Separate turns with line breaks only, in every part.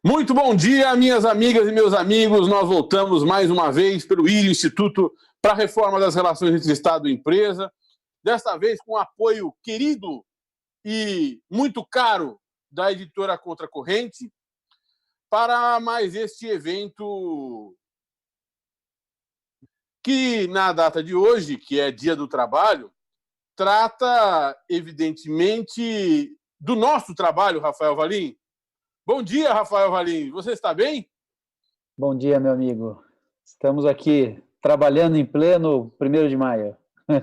Muito bom dia, minhas amigas e meus amigos. Nós voltamos mais uma vez pelo IRI, Instituto para a Reforma das Relações entre Estado e Empresa. Desta vez com o apoio querido e muito caro da editora Contracorrente para mais este evento que, na data de hoje, que é Dia do Trabalho, trata, evidentemente, do nosso trabalho, Rafael Valim. Bom dia, Rafael Valim. Você está bem?
Bom dia, meu amigo. Estamos aqui trabalhando em pleno 1º de maio.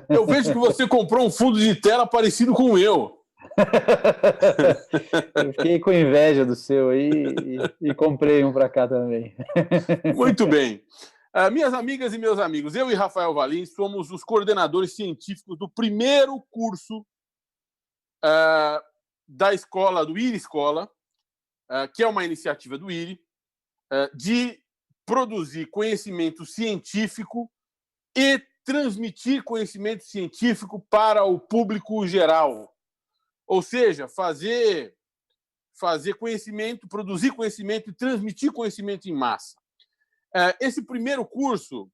Eu vejo que você comprou um fundo de tela parecido com o meu.
Eu fiquei com inveja do seu aí e comprei um para cá também.
Muito bem. Minhas amigas e meus amigos, eu e Rafael Valim somos os coordenadores científicos do primeiro curso da escola, do IRI Escola, que é uma iniciativa do IRI, de produzir conhecimento científico e transmitir conhecimento científico para o público geral. Ou seja, fazer conhecimento, produzir conhecimento e transmitir conhecimento em massa. Esse primeiro curso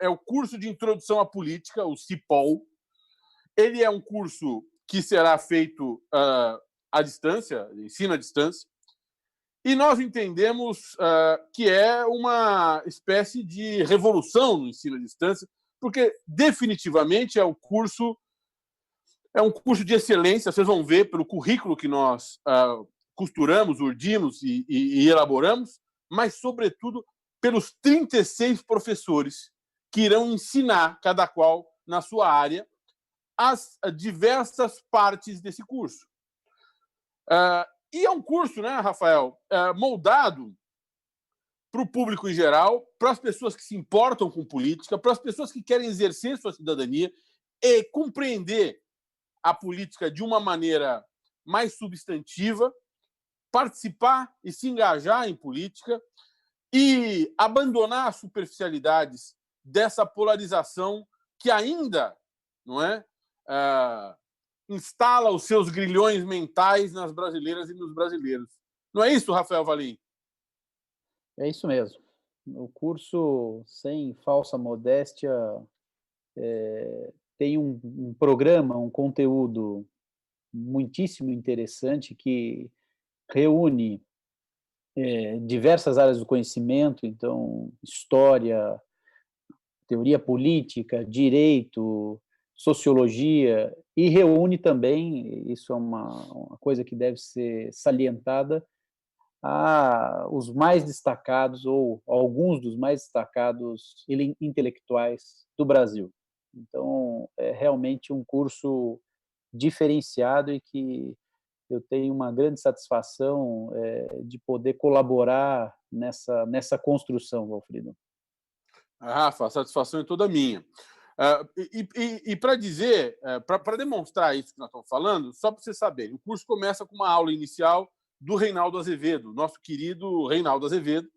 é o curso de Introdução à Política, o CIPOL. Ele é um curso que será feito à distância, ensino à distância, e nós entendemos que é uma espécie de revolução no ensino à distância, porque definitivamente é um curso de excelência. Vocês vão ver pelo currículo que nós costuramos, urdimos e elaboramos, mas, sobretudo, pelos 36 professores que irão ensinar, cada qual na sua área, as diversas partes desse curso. E é um curso, né, Rafael, moldado para o público em geral, para as pessoas que se importam com política, para as pessoas que querem exercer sua cidadania e compreender a política de uma maneira mais substantiva, participar e se engajar em política e abandonar as superficialidades dessa polarização que ainda, não é, instala os seus grilhões mentais nas brasileiras e nos brasileiros. Não é isso, Rafael Valim?
É isso mesmo. O curso, sem falsa modéstia, tem um programa, um conteúdo muitíssimo interessante que reúne diversas áreas do conhecimento, então, história, teoria política, direito, sociologia, e reúne também, isso é uma coisa que deve ser salientada, os mais destacados, ou alguns dos mais destacados intelectuais do Brasil. Então, é realmente um curso diferenciado e que eu tenho uma grande satisfação de poder colaborar nessa construção, Valfrido.
Rafa, a satisfação é toda minha. E para dizer, para demonstrar isso que nós estamos falando, só para vocês saberem, o curso começa com uma aula inicial do Reinaldo Azevedo, nosso querido Reinaldo Azevedo,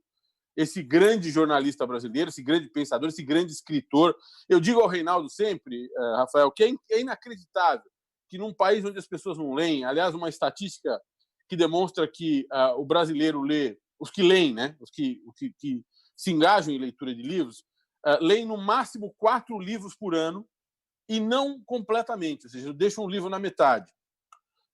esse grande jornalista brasileiro, esse grande pensador, esse grande escritor. Eu digo ao Reinaldo sempre, Rafael, que é inacreditável que num país onde as pessoas não leem, aliás, uma estatística que demonstra que o brasileiro lê, os que leem, né, os que se engajam em leitura de livros, leem no máximo 4 livros por ano e não completamente, ou seja, deixam um livro na metade.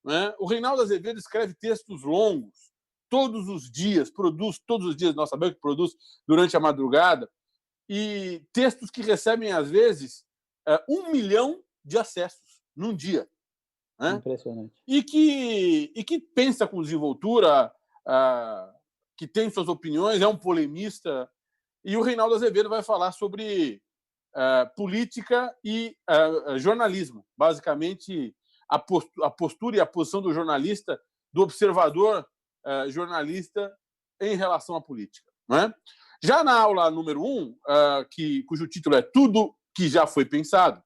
Né? O Reinaldo Azevedo escreve textos longos, todos os dias, produz todos os dias, nós sabemos que produz durante a madrugada, e textos que recebem, às vezes, 1 milhão de acessos num dia. Né?
Impressionante.
E que pensa com desenvoltura, que tem suas opiniões, é um polemista. E o Reinaldo Azevedo vai falar sobre política e jornalismo. Basicamente, a postura e a posição do jornalista, do observador jornalista em relação à política. Né? Já na aula número 1, cujo título é Tudo que já foi pensado,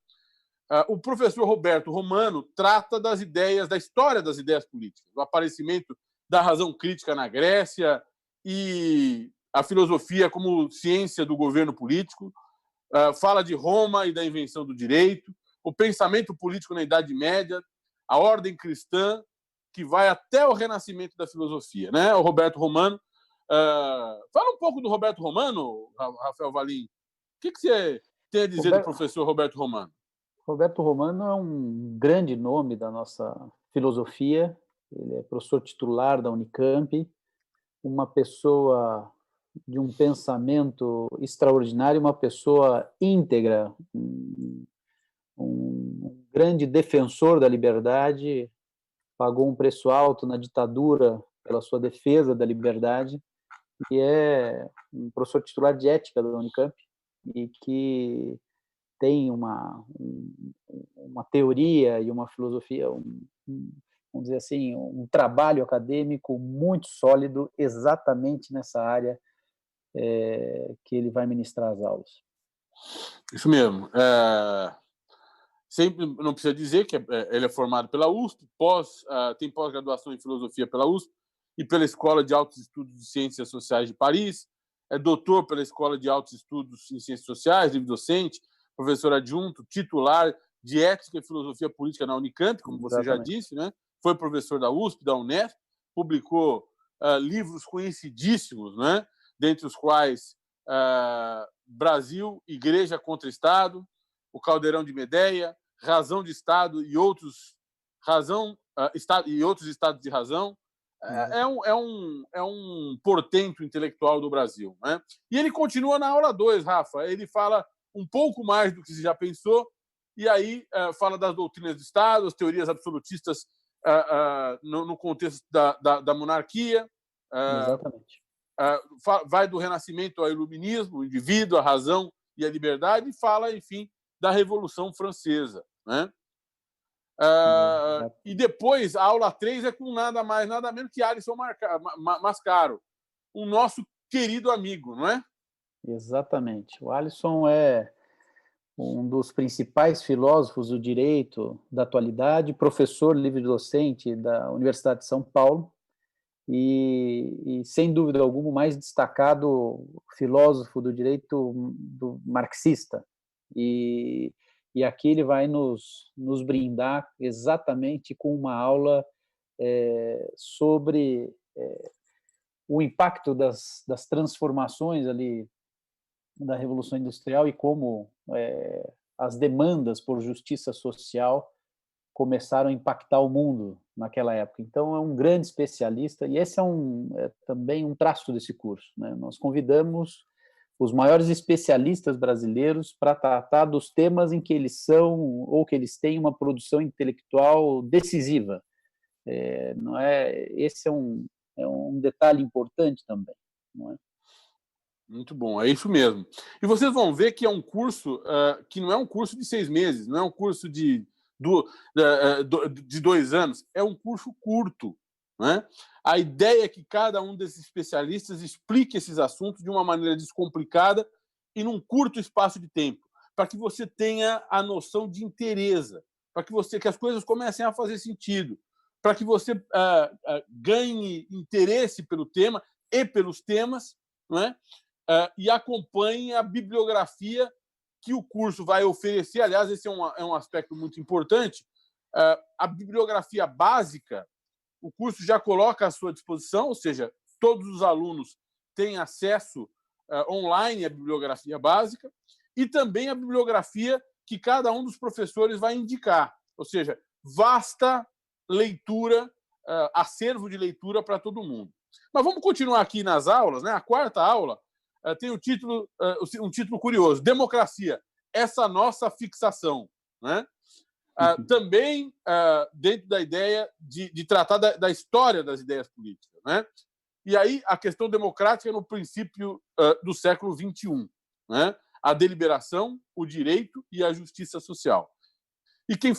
o professor Roberto Romano trata das ideias, da história das ideias políticas, do aparecimento da razão crítica na Grécia e a filosofia como ciência do governo político, fala de Roma e da invenção do direito, o pensamento político na Idade Média, a ordem cristã, que vai até o renascimento da filosofia. Né? O Roberto Romano Fala um pouco do Roberto Romano, Rafael Valim. O que você tem a dizer do professor Roberto Romano?
Roberto Romano é um grande nome da nossa filosofia. Ele é professor titular da Unicamp, uma pessoa de um pensamento extraordinário, uma pessoa íntegra, um grande defensor da liberdade, pagou um preço alto na ditadura pela sua defesa da liberdade, e é um professor titular de ética da Unicamp, e que tem uma teoria e uma filosofia, vamos dizer assim, um trabalho acadêmico muito sólido exatamente nessa área que ele vai ministrar as aulas.
Isso mesmo. Sempre não precisa dizer que ele é formado pela USP, tem pós-graduação em filosofia pela USP e pela Escola de Altos Estudos de Ciências Sociais de Paris, é doutor pela Escola de Altos Estudos em Ciências Sociais, livre-docente, professor adjunto, titular de Ética e Filosofia Política na Unicamp, como você já disse, né? Foi professor da USP, da Unesp, publicou livros conhecidíssimos, né? Dentre os quais Brasil, Igreja contra Estado, O Caldeirão de Medeia, Razão de Estado e outros estados de razão. É um portento intelectual do Brasil, né? E ele continua na aula 2, Rafa. Ele fala um pouco mais do que você já pensou, e aí fala das doutrinas do Estado, as teorias absolutistas no contexto da monarquia.
Exatamente.
Vai do Renascimento ao Iluminismo, o indivíduo, a razão e a liberdade, e fala, enfim, da Revolução Francesa, né? E depois, a aula 3 é com nada mais, nada menos que Alisson Mascaro, um nosso querido amigo, não é?
Exatamente. O Alisson é um dos principais filósofos do direito da atualidade, professor livre-docente da Universidade de São Paulo e, sem dúvida alguma, o mais destacado filósofo do direito marxista. E aqui ele vai nos brindar exatamente com uma aula sobre o impacto das transformações ali da Revolução Industrial e como as demandas por justiça social começaram a impactar o mundo naquela época. Então, é um grande especialista, e esse é também um traço desse curso, né? Nós convidamos os maiores especialistas brasileiros para tratar dos temas em que eles são ou que eles têm uma produção intelectual decisiva. Esse é um detalhe importante também, não é?
Muito bom, é isso mesmo. E vocês vão ver que é um curso que não é um curso de 6 meses, não é um curso de 2 anos, é um curso curto, né? A ideia é que cada um desses especialistas explique esses assuntos de uma maneira descomplicada e num curto espaço de tempo, para que você tenha a noção de inteireza, para que as coisas comecem a fazer sentido, para que você ganhe interesse pelo tema e pelos temas, não é? E acompanhe a bibliografia que o curso vai oferecer. Aliás, esse é um aspecto muito importante. A bibliografia básica, o curso já coloca à sua disposição, ou seja, todos os alunos têm acesso online à bibliografia básica e também a bibliografia que cada um dos professores vai indicar, ou seja, vasta leitura, acervo de leitura para todo mundo. Mas vamos continuar aqui nas aulas, né? A quarta aula tem um título curioso: Democracia, essa nossa fixação, né? Também dentro da ideia de tratar da história das ideias políticas, né? E aí a questão democrática no princípio do século XXI, né? A deliberação, o direito e a justiça social. E quem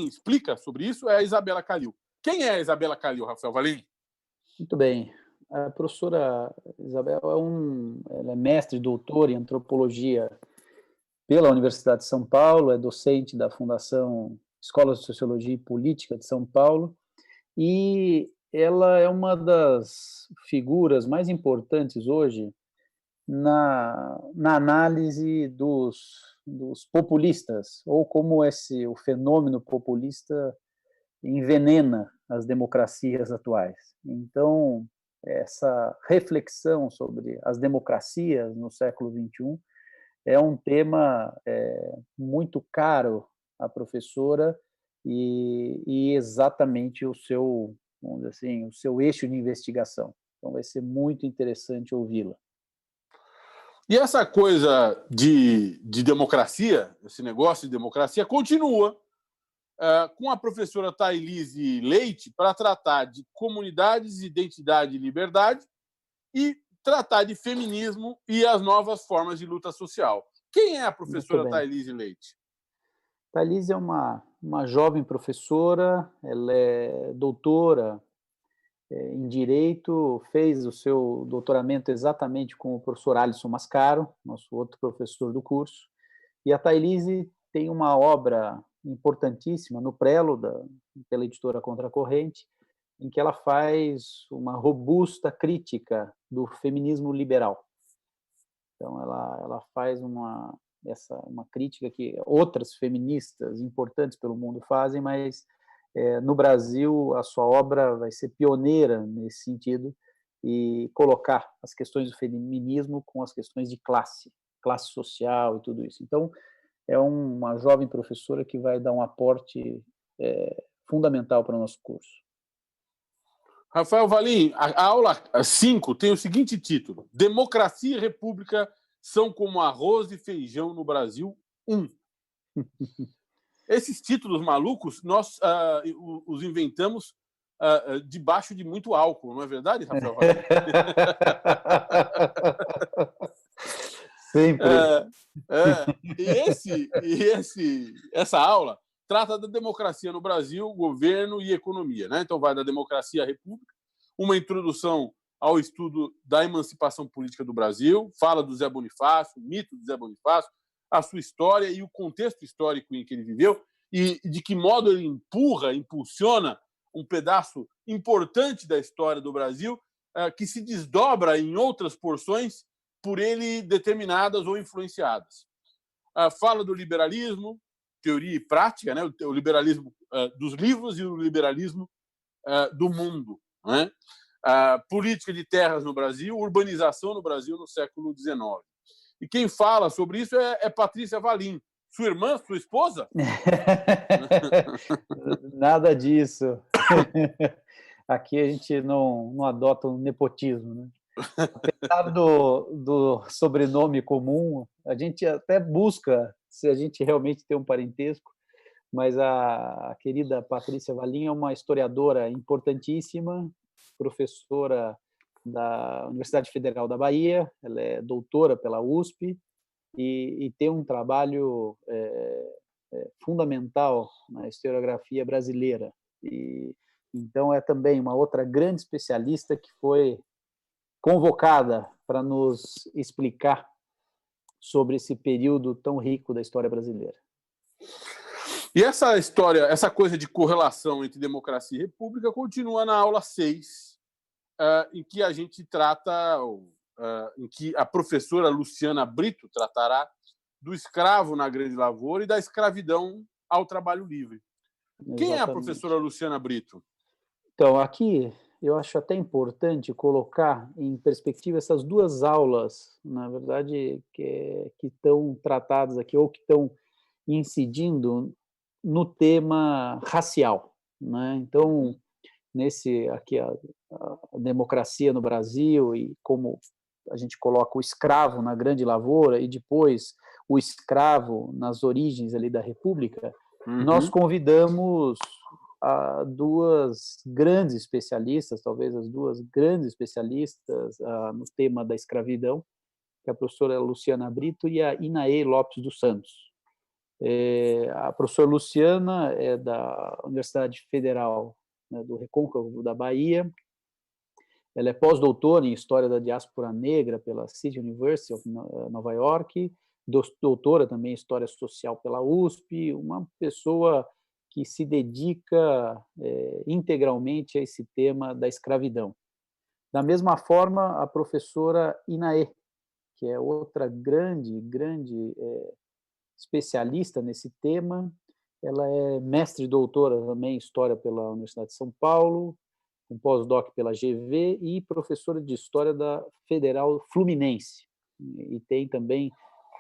explica sobre isso é a Isabela Calil. Quem é a Isabela Calil, Rafael Valim?
Muito bem. A professora Isabel ela é mestre e doutora em antropologia pela Universidade de São Paulo, é docente da Fundação Escola de Sociologia e Política de São Paulo, e ela é uma das figuras mais importantes hoje na análise dos populistas, ou como o fenômeno populista envenena as democracias atuais. Então, essa reflexão sobre as democracias no século XXI é um tema muito caro à professora e exatamente o seu, vamos dizer assim, o seu eixo de investigação. Então, vai ser muito interessante ouvi-la.
E essa coisa de democracia, esse negócio de democracia, continua com a professora Thailise Leite para tratar de comunidades, identidade e liberdade e tratar de feminismo e as novas formas de luta social. Quem é a professora Thailise Leite?
Thailise é uma jovem professora, ela é doutora em Direito, fez o seu doutoramento exatamente com o professor Alisson Mascaro, nosso outro professor do curso, e a Thailise tem uma obra importantíssima no Prelo, pela editora Contracorrente, em que ela faz uma robusta crítica do feminismo liberal. Então, ela faz uma crítica que outras feministas importantes pelo mundo fazem, mas no Brasil a sua obra vai ser pioneira nesse sentido e colocar as questões do feminismo com as questões de classe social e tudo isso. Então, é uma jovem professora que vai dar um aporte fundamental para o nosso curso.
Rafael Valim, a aula 5 tem o seguinte título: Democracia e República são como arroz e feijão no Brasil 1. Esses títulos malucos, nós os inventamos debaixo de muito álcool, não é verdade, Rafael Valim?
Sempre.
Essa aula trata da democracia no Brasil, governo e economia, né? Então vai da democracia à república, uma introdução ao estudo da emancipação política do Brasil, fala do Zé Bonifácio, o mito do Zé Bonifácio, a sua história e o contexto histórico em que ele viveu e de que modo ele impulsiona um pedaço importante da história do Brasil que se desdobra em outras porções por ele determinadas ou influenciadas. Fala do liberalismo, teoria e prática, né? O liberalismo dos livros e o liberalismo do mundo, né? Política de terras no Brasil, urbanização no Brasil no século XIX. E quem fala sobre isso é Patrícia Valim. Sua irmã, sua esposa?
Nada disso. Aqui a gente não adota o nepotismo, né? Apesar do sobrenome comum, a gente até busca se a gente realmente tem um parentesco, mas a querida Patrícia Valim é uma historiadora importantíssima, professora da Universidade Federal da Bahia, ela é doutora pela USP e tem um trabalho fundamental na historiografia brasileira. E então é também uma outra grande especialista que foi convocada para nos explicar sobre esse período tão rico da história brasileira.
E essa história, essa coisa de correlação entre democracia e república continua na aula 6, em que a gente trata, em que a professora Luciana Brito tratará do escravo na Grande Lavoura e da escravidão ao trabalho livre. Exatamente. Quem é a professora Luciana Brito?
Então, aqui eu acho até importante colocar em perspectiva essas duas aulas, na verdade, que estão tratadas aqui, ou que estão incidindo no tema racial, né? Então, aqui a democracia no Brasil e como a gente coloca o escravo na Grande Lavoura e depois o escravo nas origens ali da República, nós convidamos duas grandes especialistas, talvez as duas grandes especialistas no tema da escravidão, que é a professora Luciana Brito e a Inaê Lopes dos Santos. A professora Luciana é da Universidade Federal, né, do Recôncavo da Bahia. Ela é pós-doutora em História da Diáspora Negra pela City University of Nova York, doutora também em História Social pela USP, uma pessoa que se dedica integralmente a esse tema da escravidão. Da mesma forma, a professora Inaê, que é outra grande especialista nesse tema, ela é mestre e doutora também em História pela Universidade de São Paulo, um pós-doc pela GV e professora de História da Federal Fluminense. E tem também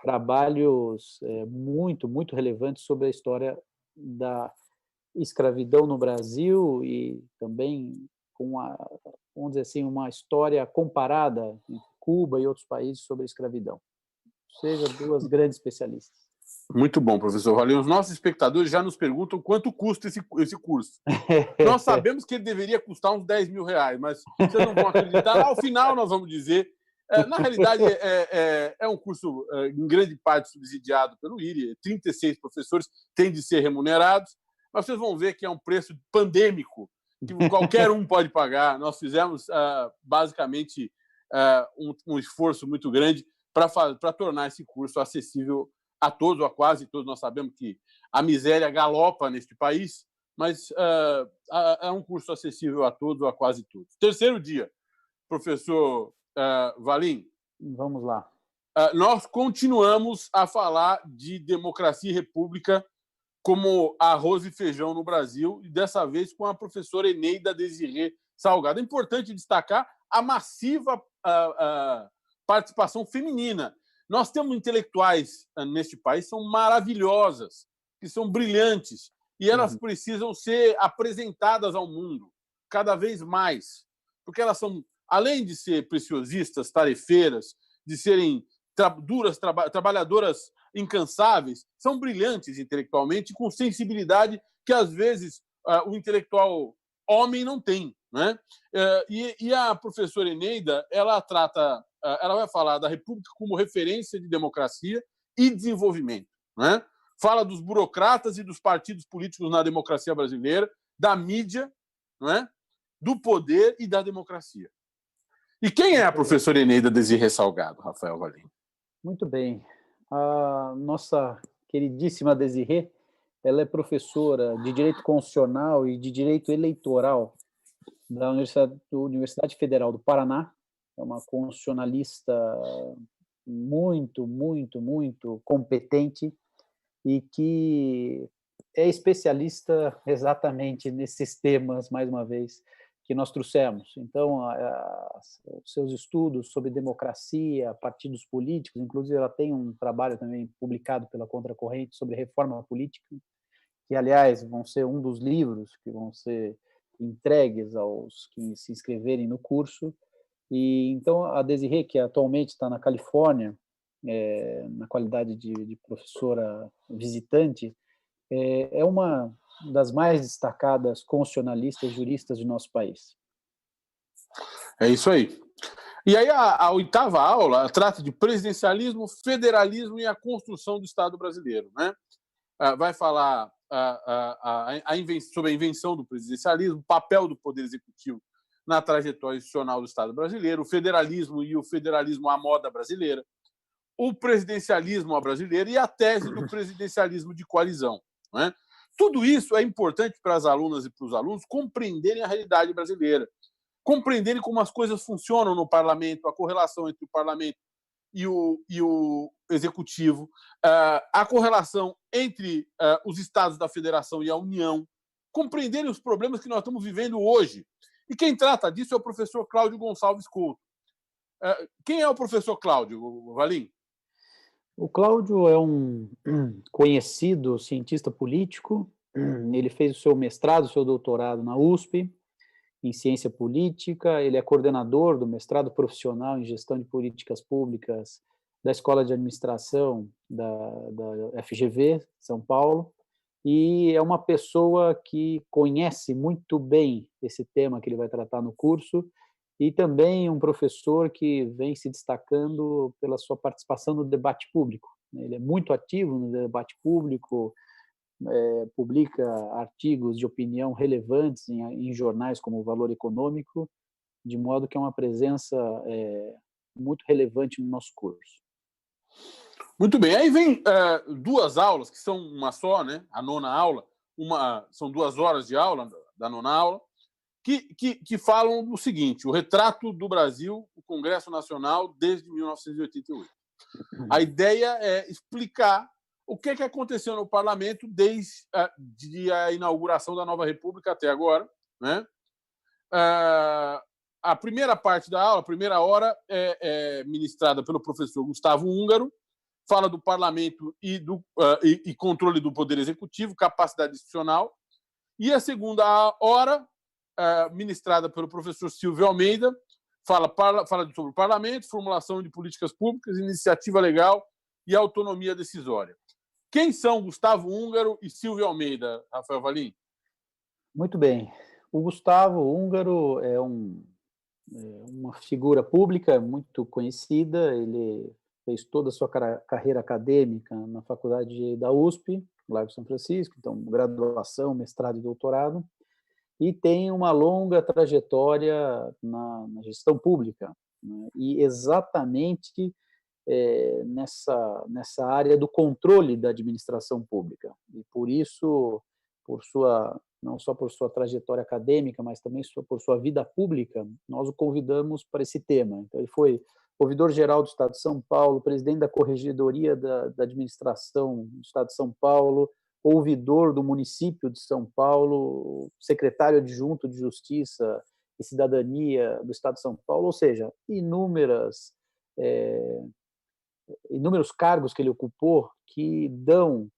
trabalhos muito, muito relevantes sobre a história da escravidão no Brasil e também com vamos dizer assim, uma história comparada entre Cuba e outros países sobre a escravidão. Ou seja, duas grandes especialistas.
Muito bom, professor Valim. Os nossos espectadores já nos perguntam quanto custa esse curso. Nós sabemos que ele deveria custar uns 10 mil reais, mas vocês não vão acreditar. Ao final, nós vamos dizer. Na realidade, é um curso, em grande parte, subsidiado pelo IRI. 36 professores têm de ser remunerados, mas vocês vão ver que é um preço pandêmico, que qualquer um pode pagar. Nós fizemos, basicamente, um esforço muito grande para tornar esse curso acessível a todos, ou a quase todos. Nós sabemos que a miséria galopa neste país, mas é um curso acessível a todos, ou a quase todos. Terceiro dia, professor Valim.
Vamos lá.
Nós continuamos a falar de democracia e república como arroz e feijão no Brasil, e dessa vez com a professora Eneida Desirê Salgado. É importante destacar a massiva participação feminina. Nós temos intelectuais neste país que são maravilhosas, que são brilhantes, e elas precisam ser apresentadas ao mundo cada vez mais, porque elas são, além de ser preciosistas, tarefeiras, de serem trabalhadoras incansáveis, são brilhantes intelectualmente, com sensibilidade que, às vezes, o intelectual homem não tem, né? E a professora Eneida, ela vai falar da República como referência de democracia e desenvolvimento, né? Fala dos burocratas e dos partidos políticos na democracia brasileira, da mídia, né? Do poder e da democracia. E quem é a professora Eneida Desirê Salgado, Rafael Valim?
Muito bem. A nossa queridíssima Desirê, ela é professora de Direito Constitucional e de Direito Eleitoral da Universidade Federal do Paraná. É uma constitucionalista muito, muito, muito competente e que é especialista exatamente nesses temas, mais uma vez, que nós trouxemos. Então, os seus estudos sobre democracia, partidos políticos, inclusive ela tem um trabalho também publicado pela Contracorrente sobre reforma política, que, aliás, vão ser um dos livros que vão ser entregues aos que se inscreverem no curso. E então a Desirê, que atualmente está na Califórnia, na qualidade de professora visitante, é uma das mais destacadas constitucionalistas, juristas de nosso país.
É isso aí. E aí a oitava aula trata de presidencialismo, federalismo e a construção do Estado brasileiro, né? Vai falar sobre a invenção do presidencialismo, o papel do Poder Executivo na trajetória institucional do Estado brasileiro, o federalismo e o federalismo à moda brasileira, o presidencialismo à brasileira e a tese do presidencialismo de coalizão, né? Tudo isso é importante para as alunas e para os alunos compreenderem a realidade brasileira, compreenderem como as coisas funcionam no parlamento, a correlação entre o parlamento e o executivo, a correlação entre os estados da federação e a União, compreenderem os problemas que nós estamos vivendo hoje. E quem trata disso é o professor Cláudio Gonçalves Couto. Quem é o professor Cláudio, Valim?
O Cláudio é um conhecido cientista político. Ele fez o seu mestrado, o seu doutorado na USP, em ciência política. Ele é coordenador do mestrado profissional em gestão de políticas públicas da Escola de Administração da FGV, São Paulo. E é uma pessoa que conhece muito bem esse tema que ele vai tratar no curso, e também um professor que vem se destacando pela sua participação no debate público. Ele é muito ativo no debate público, publica artigos de opinião relevantes em jornais como o Valor Econômico, de modo que é uma presença muito relevante no nosso curso.
Muito bem. Aí vem duas aulas, que são uma só, né? A nona aula, são 2 horas de aula da nona aula, que falam do seguinte: o retrato do Brasil, o Congresso Nacional, desde 1988. A ideia é explicar o que aconteceu no parlamento desde a inauguração da nova República até agora, né? A primeira parte da aula, a primeira hora, é ministrada pelo professor Gustavo Húngaro, fala do parlamento e controle do poder executivo, capacidade institucional. E a segunda hora, ministrada pelo professor Silvio Almeida, fala sobre o parlamento, formulação de políticas públicas, iniciativa legal e autonomia decisória. Quem são Gustavo Húngaro e Silvio Almeida, Rafael Valim?
Muito bem. O Gustavo Húngaro é uma figura pública muito conhecida. Ele fez toda a sua carreira acadêmica na faculdade da USP, lá em São Francisco, então graduação, mestrado e doutorado, e tem uma longa trajetória na gestão pública, né? E exatamente nessa área do controle da administração pública. E por isso, não só por sua trajetória acadêmica, mas também por sua vida pública, nós o convidamos para esse tema. Então, ele foi ouvidor-geral do Estado de São Paulo, presidente da Corregedoria da Administração do Estado de São Paulo, ouvidor do município de São Paulo, secretário adjunto de Justiça e Cidadania do Estado de São Paulo, ou seja, inúmeros cargos que ele ocupou que dão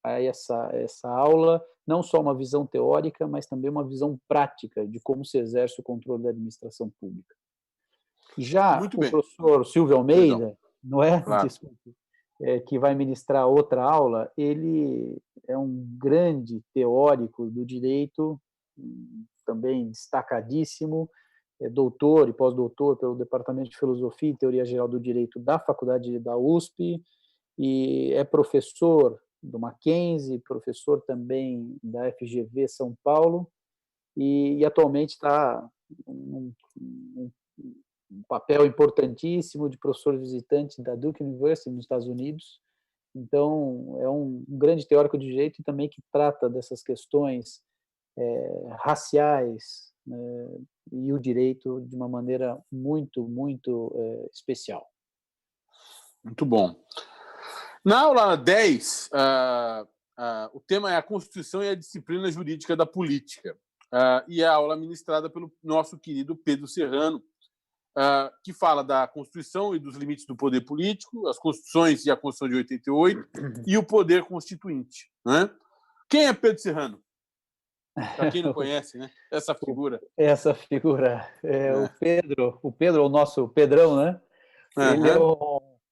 a essa aula não só uma visão teórica, mas também uma visão prática de como se exerce o controle da administração pública. Já o professor Silvio Almeida, não é?
Claro.
Desculpe, que vai ministrar outra aula, ele é um grande teórico do direito, também destacadíssimo, é doutor e pós-doutor pelo Departamento de Filosofia e Teoria Geral do Direito da Faculdade da USP, e é professor do Mackenzie, professor também da FGV São Paulo, e atualmente está um papel importantíssimo de professor visitante da Duke University nos Estados Unidos. Então, é um grande teórico de direito e também que trata dessas questões raciais, né, e o direito de uma maneira muito, muito especial.
Muito bom. Na aula 10, o tema é a Constituição e a Disciplina Jurídica da Política. E a aula ministrada pelo nosso querido Pedro Serrano, que fala da Constituição e dos limites do poder político, as Constituições e a Constituição de 88, e o poder constituinte. Né? Quem é Pedro Serrano? Para quem não conhece, né? Essa figura.
O Pedro, o nosso Pedrão, né? Ele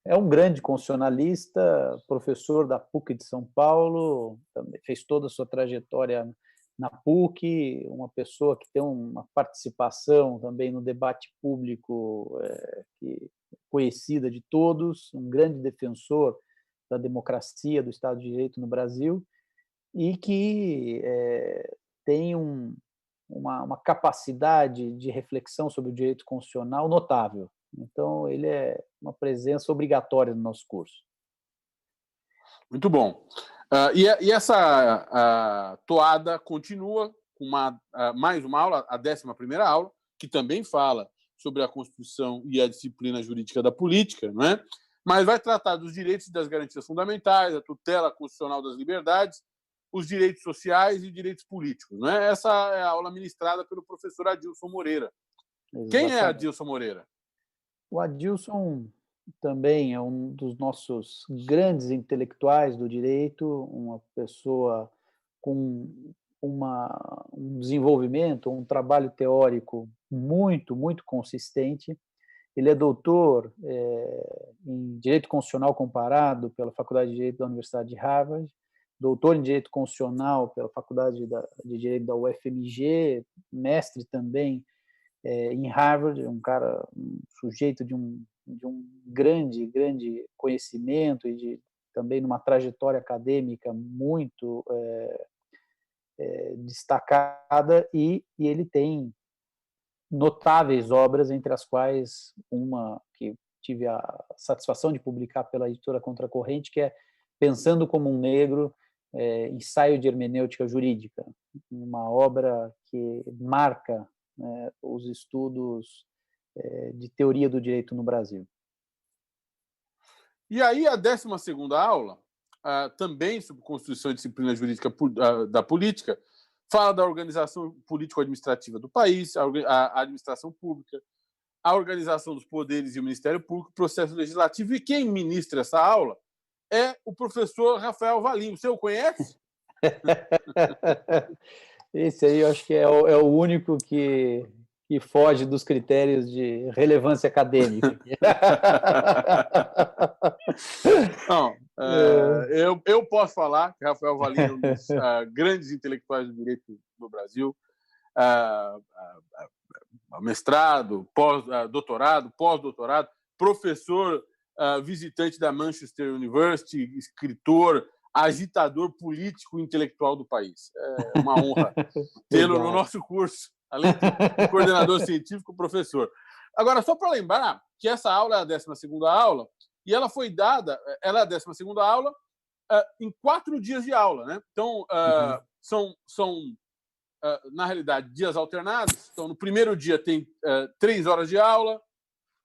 é um grande constitucionalista, professor da PUC de São Paulo, também fez toda a sua trajetória na PUC, uma pessoa que tem uma participação também no debate público conhecida de todos, um grande defensor da democracia, do Estado de Direito no Brasil, e que tem uma capacidade de reflexão sobre o direito constitucional notável. Então, ele é uma presença obrigatória no nosso curso.
Muito bom. E essa toada continua com mais uma aula, a 11ª aula, que também fala sobre a Constituição e a disciplina jurídica da política, não é? Mas vai tratar dos direitos e das garantias fundamentais, a tutela constitucional das liberdades, os direitos sociais e direitos políticos. Não é? Essa é a aula ministrada pelo professor Adilson Moreira. Exatamente. Quem é Adilson Moreira?
O Adilson também é um dos nossos grandes intelectuais do direito, uma pessoa com um desenvolvimento, um trabalho teórico muito, muito consistente. Ele é doutor em Direito Constitucional Comparado pela Faculdade de Direito da Universidade de Harvard, doutor em Direito Constitucional pela Faculdade de Direito da UFMG, mestre também em Harvard, um sujeito de um grande conhecimento e também numa trajetória acadêmica muito destacada, e ele tem notáveis obras, entre as quais uma que tive a satisfação de publicar pela editora Contracorrente, que é Pensando como um Negro, ensaio de hermenêutica jurídica, uma obra que marca os estudos de teoria do direito no Brasil.
E aí a 12ª aula, também sobre Constituição e Disciplina Jurídica da Política, fala da organização político-administrativa do país, a administração pública, a organização dos poderes e o Ministério Público, o processo legislativo, e quem ministra essa aula é o professor Rafael Valim. Você o conhece?
Esse aí eu acho que é o único que foge dos critérios de relevância acadêmica.
Não, eu posso falar que Rafael Valim é um dos grandes intelectuais do direito do Brasil, mestrado, doutorado, pós-doutorado, professor visitante da Manchester University, escritor, agitador político e intelectual do país. É uma honra tê-lo no nosso curso, além de coordenador científico, professor. Agora, só para lembrar que essa aula é a 12ª aula, e ela foi dada, ela é a 12ª aula em 4 dias de aula, né? Então, são na realidade, dias alternados. Então, no primeiro dia tem 3 horas de aula,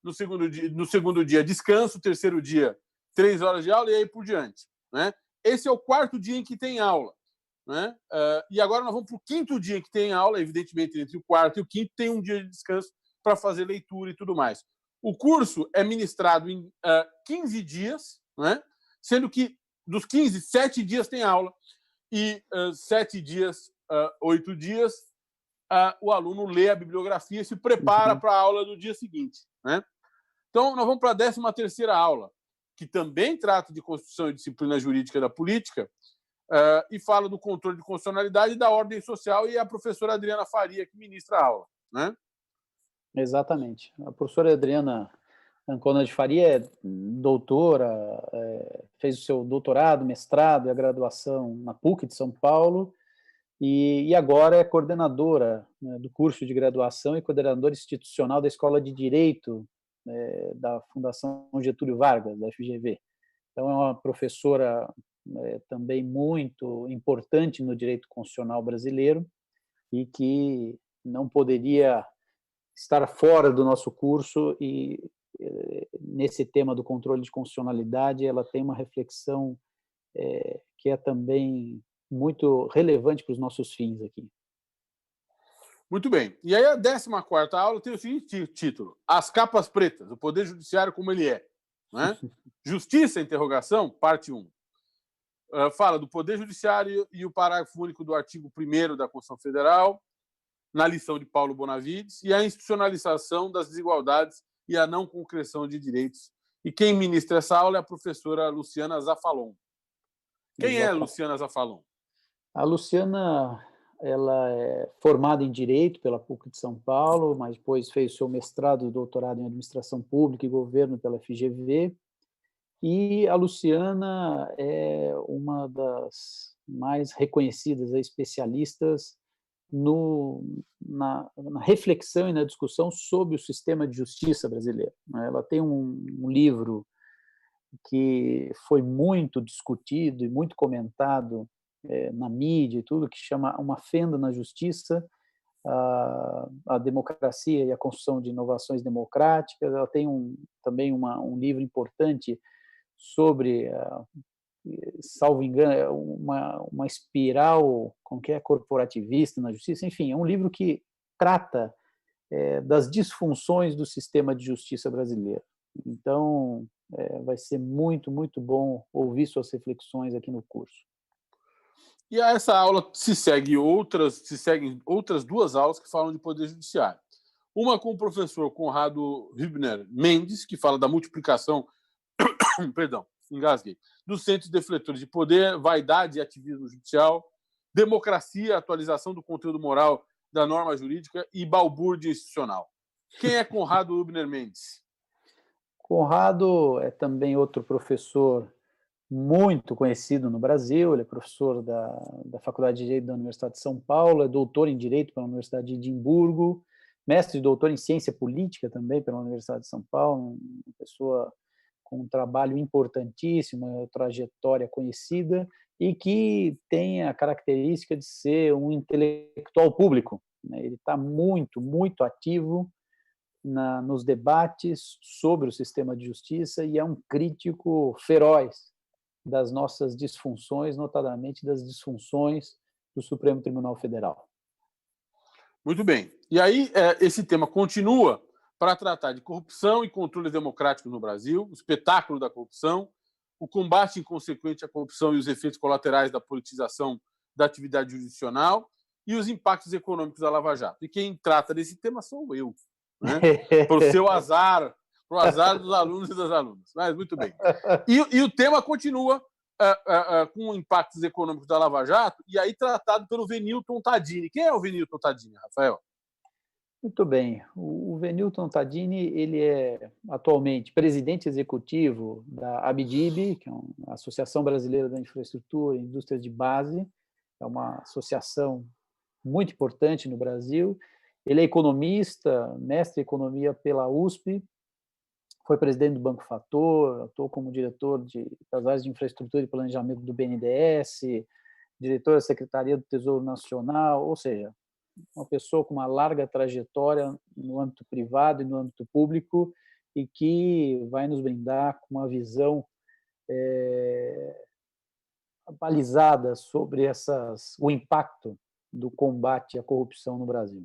no segundo dia descanso, terceiro dia 3 horas de aula e aí por diante, né? Esse é o 4º dia em que tem aula, né? E agora nós vamos para o 5º dia em que tem aula, evidentemente entre o 4º e o 5º tem um dia de descanso para fazer leitura e tudo mais. O curso é ministrado em 15 dias, né? Sendo que dos 15, 7 dias tem aula e 7 dias, 8 dias, o aluno lê a bibliografia e se prepara para a aula do dia seguinte, né? Então, nós vamos para a 13ª aula, que também trata de Constituição e Disciplina Jurídica da Política, e fala do controle de constitucionalidade e da ordem social, e é a professora Adriana Faria que ministra a aula, né?
Exatamente. A professora Adriana Ancona de Faria é doutora, fez o seu doutorado, mestrado e a graduação na PUC de São Paulo, e agora é coordenadora, né, do curso de graduação e coordenadora institucional da Escola de Direito da Fundação Getúlio Vargas, da FGV. Então, é uma professora também muito importante no direito constitucional brasileiro e que não poderia estar fora do nosso curso, e nesse tema do controle de constitucionalidade ela tem uma reflexão que é também muito relevante para os nossos fins aqui.
Muito bem. E aí a 14ª aula tem o seguinte título: As Capas Pretas, o Poder Judiciário como ele é, né? Justiça, interrogação, parte 1. Fala do Poder Judiciário e o parágrafo único do artigo 1º da Constituição Federal, na lição de Paulo Bonavides, e a institucionalização das desigualdades e a não concreção de direitos. E quem ministra essa aula é a professora Luciana Zafalon. Quem é a Luciana Zafalon?
A Luciana, ela é formada em Direito pela PUC de São Paulo, mas depois fez seu mestrado e doutorado em Administração Pública e Governo pela FGV, e a Luciana é uma das mais reconhecidas especialistas na reflexão e na discussão sobre o sistema de justiça brasileiro. Ela tem um livro que foi muito discutido e muito comentado na mídia e tudo, que chama Uma Fenda na Justiça, a democracia e a construção de inovações democráticas. Ela tem também um livro importante sobre, salvo engano, uma espiral corporativista na justiça. Enfim, é um livro que trata das disfunções do sistema de justiça brasileiro. Então, vai ser muito, muito bom ouvir suas reflexões aqui no curso.
E a essa aula se seguem outras 2 aulas que falam de Poder Judiciário. Uma com o professor Conrado Hübner Mendes, que fala da multiplicação dos centros defletores de poder, vaidade e ativismo judicial, democracia, atualização do conteúdo moral da norma jurídica e balbúrdia institucional. Quem é Conrado Hübner Mendes?
Conrado é também outro professor muito conhecido no Brasil. Ele é professor da Faculdade de Direito da Universidade de São Paulo, é doutor em Direito pela Universidade de Edimburgo, mestre e doutor em Ciência Política também pela Universidade de São Paulo, uma pessoa com um trabalho importantíssimo, uma trajetória conhecida, e que tem a característica de ser um intelectual público, né? Ele está muito, muito ativo nos debates sobre o sistema de justiça e é um crítico feroz das nossas disfunções, notadamente das disfunções do Supremo Tribunal Federal.
Muito bem. E aí, esse tema continua para tratar de corrupção e controle democrático no Brasil, o espetáculo da corrupção, o combate inconsequente à corrupção e os efeitos colaterais da politização da atividade jurisdicional e os impactos econômicos da Lava Jato. E quem trata desse tema sou eu, né? Por seu azar, para o azar dos alunos e das alunas. Mas, muito bem. E o tema continua com impactos econômicos da Lava Jato, e aí tratado pelo Venilton Tadini. Quem é o Venilton Tadini, Rafael?
Muito bem. O Venilton Tadini, ele é atualmente presidente executivo da ABDIB, que é a Associação Brasileira da Infraestrutura e Indústrias de Base, é uma associação muito importante no Brasil. Ele é economista, mestre em economia pela USP, foi presidente do Banco Fator, atuou como diretor das áreas de infraestrutura e planejamento do BNDES, diretor da Secretaria do Tesouro Nacional, ou seja, uma pessoa com uma larga trajetória no âmbito privado e no âmbito público e que vai nos brindar com uma visão balizada sobre o impacto do combate à corrupção no Brasil.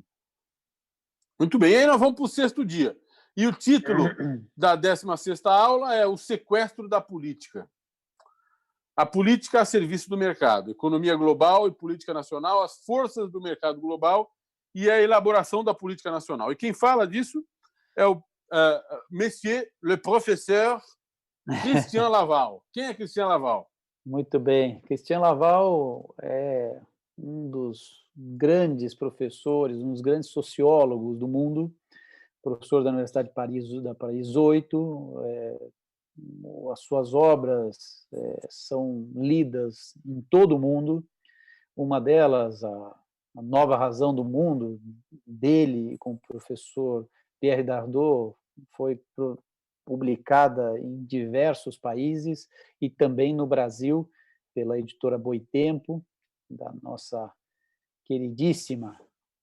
Muito bem, e aí nós vamos para o 6º dia. E o título da 16ª aula é O Sequestro da Política. A política a serviço do mercado, economia global e política nacional, as forças do mercado global e a elaboração da política nacional. E quem fala disso é o Monsieur le Professeur Christian Laval. Quem é Christian Laval?
Muito bem. Christian Laval é um dos grandes professores, um dos grandes sociólogos do mundo, professor da Universidade de Paris, da Paris 8, as suas obras são lidas em todo o mundo. Uma delas, a Nova Razão do Mundo, dele com o professor Pierre Dardot, foi publicada em diversos países e também no Brasil, pela editora Boitempo, da nossa queridíssima,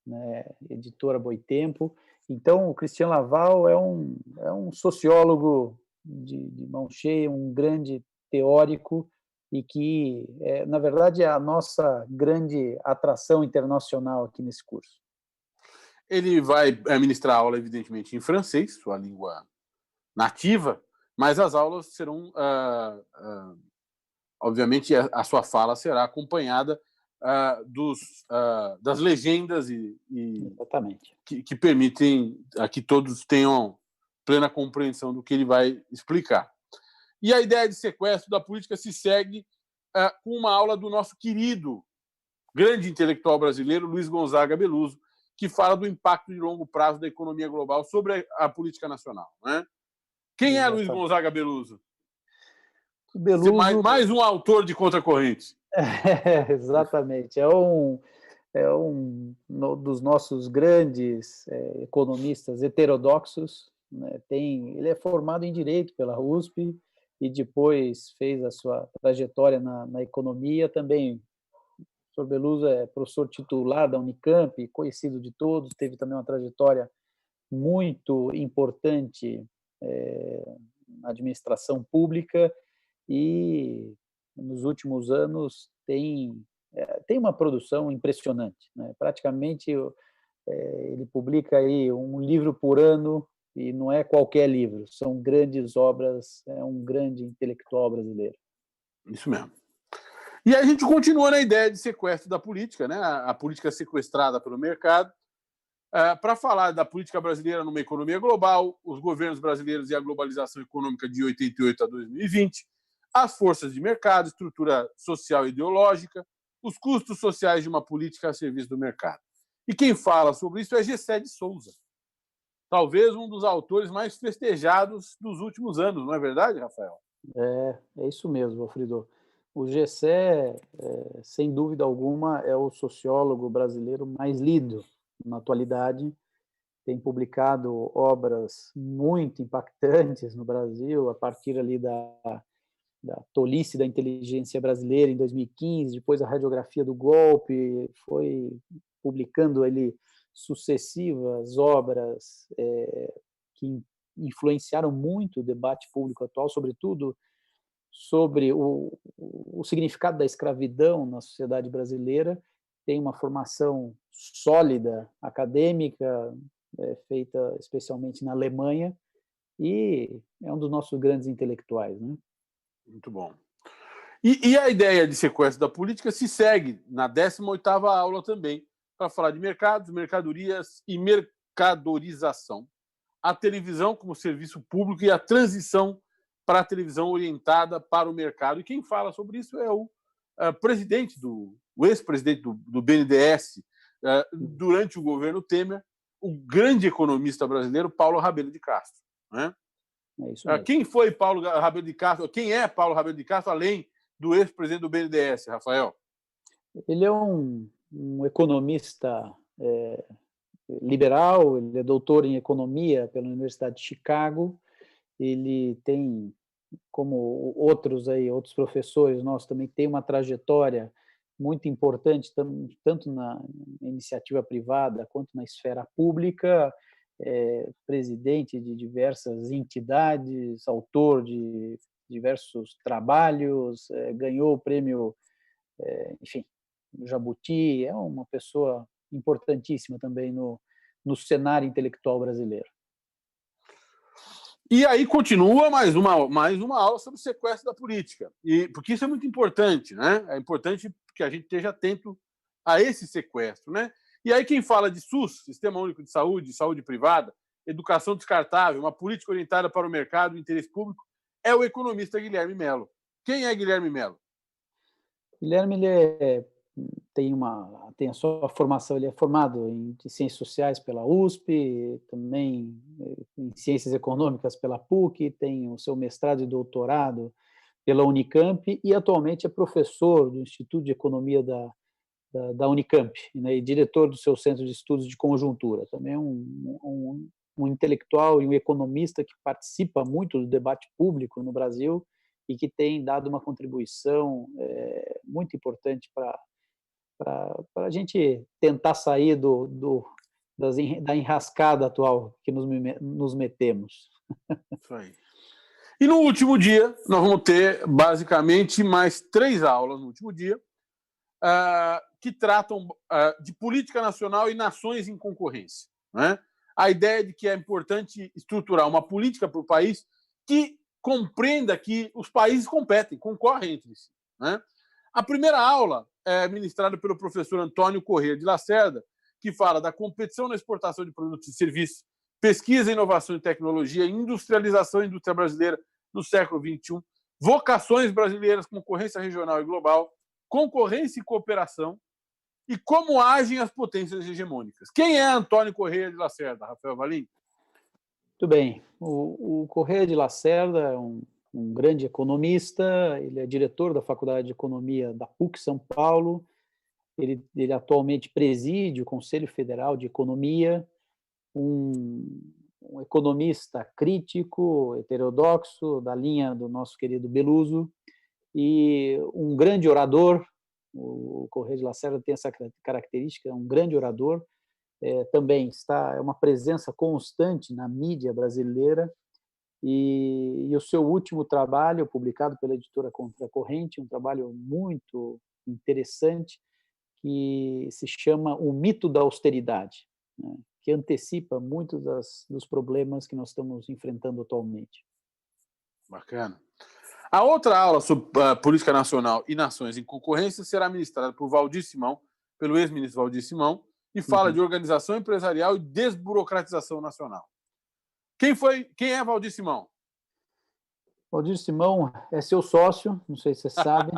né, editora Boitempo. Então, o Christian Laval é um sociólogo de mão cheia, um grande teórico e que, na verdade, é a nossa grande atração internacional aqui nesse curso.
Ele vai ministrar aula, evidentemente, em francês, sua língua nativa, mas as aulas serão, obviamente, a sua fala será acompanhada das legendas
Exatamente.
Que permitem que todos tenham plena compreensão do que ele vai explicar. E a ideia de sequestro da política se segue com uma aula do nosso querido, grande intelectual brasileiro, Luiz Gonzaga Beluso, que fala do impacto de longo prazo da economia global sobre a política nacional. Né? Quem é Luiz Gonzaga Beluso?
Beluso...
Mais um autor de contracorrente.
Exatamente. É um dos nossos grandes economistas heterodoxos. Né? Ele é formado em Direito pela USP e depois fez a sua trajetória na economia. Também o professor Beluso é professor titular da Unicamp, conhecido de todos, teve também uma trajetória muito importante na administração pública e, nos últimos anos, tem uma produção impressionante. Né? Praticamente, ele publica aí um livro por ano, e não é qualquer livro, são grandes obras, é um grande intelectual brasileiro.
Isso mesmo. E a gente continua na ideia de sequestro da política, né? A política sequestrada pelo mercado, para falar da política brasileira numa economia global, os governos brasileiros e a globalização econômica de 88 a 2020, as forças de mercado, estrutura social e ideológica, os custos sociais de uma política a serviço do mercado. E quem fala sobre isso é Gessé de Souza, talvez um dos autores mais festejados dos últimos anos, não é verdade, Rafael?
É isso mesmo, Alfredo. O Gessé, sem dúvida alguma, é o sociólogo brasileiro mais lido na atualidade. Tem publicado obras muito impactantes no Brasil, a partir ali da tolice da inteligência brasileira em 2015, depois a radiografia do golpe, foi publicando ali sucessivas obras que influenciaram muito o debate público atual, sobretudo sobre o significado da escravidão na sociedade brasileira, tem uma formação sólida, acadêmica, feita especialmente na Alemanha, e é um dos nossos grandes intelectuais, né?
Muito bom. E a ideia de sequestro da política se segue na 18ª aula também, para falar de mercados, mercadorias e mercadorização, a televisão como serviço público e a transição para a televisão orientada para o mercado. E quem fala sobre isso é o ex-presidente do BNDES, durante o governo Temer, o grande economista brasileiro, Paulo Rabelo de Castro. Né?
É isso mesmo.
Quem foi Paulo Rabelo de Castro? Quem é Paulo Rabelo de Castro, além do ex-presidente do BNDES, Rafael?
Ele é um economista liberal, ele é doutor em economia pela Universidade de Chicago, ele tem, como outros professores nossos, também tem uma trajetória muito importante, tanto na iniciativa privada quanto na esfera pública, presidente de diversas entidades, autor de diversos trabalhos, ganhou o prêmio, enfim, Jabuti, é uma pessoa importantíssima também no cenário intelectual brasileiro.
E aí continua mais uma aula sobre o sequestro da política, porque isso é muito importante, né? É importante que a gente esteja atento a esse sequestro, né? E aí quem fala de SUS, Sistema Único de Saúde, saúde privada, educação descartável, uma política orientada para o mercado e o interesse público, é o economista Guilherme Mello. Quem é Guilherme Mello?
Guilherme tem a sua formação, ele é formado em Ciências Sociais pela USP, também em Ciências Econômicas pela PUC, tem o seu mestrado e doutorado pela Unicamp e atualmente é professor do Instituto de Economia da Unicamp, né, e diretor do seu Centro de Estudos de Conjuntura. Também é um intelectual e um economista que participa muito do debate público no Brasil e que tem dado uma contribuição muito importante para a gente tentar sair da enrascada atual que nos metemos.
Isso aí. E no último dia, nós vamos ter basicamente mais 3 aulas no último dia, que tratam de política nacional e nações em concorrência. Né? A ideia de que é importante estruturar uma política para o país que compreenda que os países concorrem entre si. Né? A primeira aula é ministrada pelo professor Antônio Corrêa de Lacerda, que fala da competição na exportação de produtos e serviços, pesquisa, inovação e tecnologia, industrialização da indústria brasileira no século XXI, vocações brasileiras, concorrência regional e global, concorrência e cooperação, e como agem as potências hegemônicas. Quem é Antônio Corrêa de Lacerda, Rafael Valim?
Muito bem. O Corrêa de Lacerda é um grande economista, ele é diretor da Faculdade de Economia da PUC São Paulo, ele atualmente preside o Conselho Federal de Economia, um economista crítico, heterodoxo, da linha do nosso querido Beluso, e um grande orador. O Corrêa de Lacerda tem essa característica, é um grande orador, também é uma presença constante na mídia brasileira, e o seu último trabalho, publicado pela editora Contracorrente, um trabalho muito interessante, que se chama O Mito da Austeridade, né, que antecipa muitos dos problemas que nós estamos enfrentando atualmente.
Bacana. A outra aula sobre política nacional e nações em concorrência será ministrada por Valdir Simão, pelo ex-ministro Valdir Simão, e fala de organização empresarial e desburocratização nacional. Quem é Valdir Simão?
Valdir Simão é seu sócio, não sei se você sabe.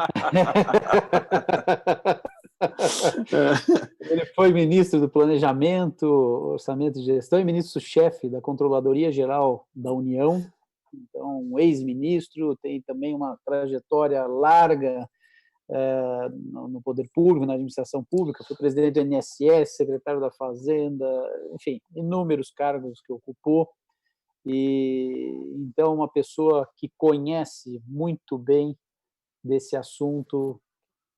Ele foi ministro do Planejamento, Orçamento e Gestão e ministro-chefe da Controladoria Geral da União. Então, um ex-ministro, tem também uma trajetória larga no poder público, na administração pública, foi presidente do INSS, secretário da Fazenda, enfim, inúmeros cargos que ocupou. E então uma pessoa que conhece muito bem desse assunto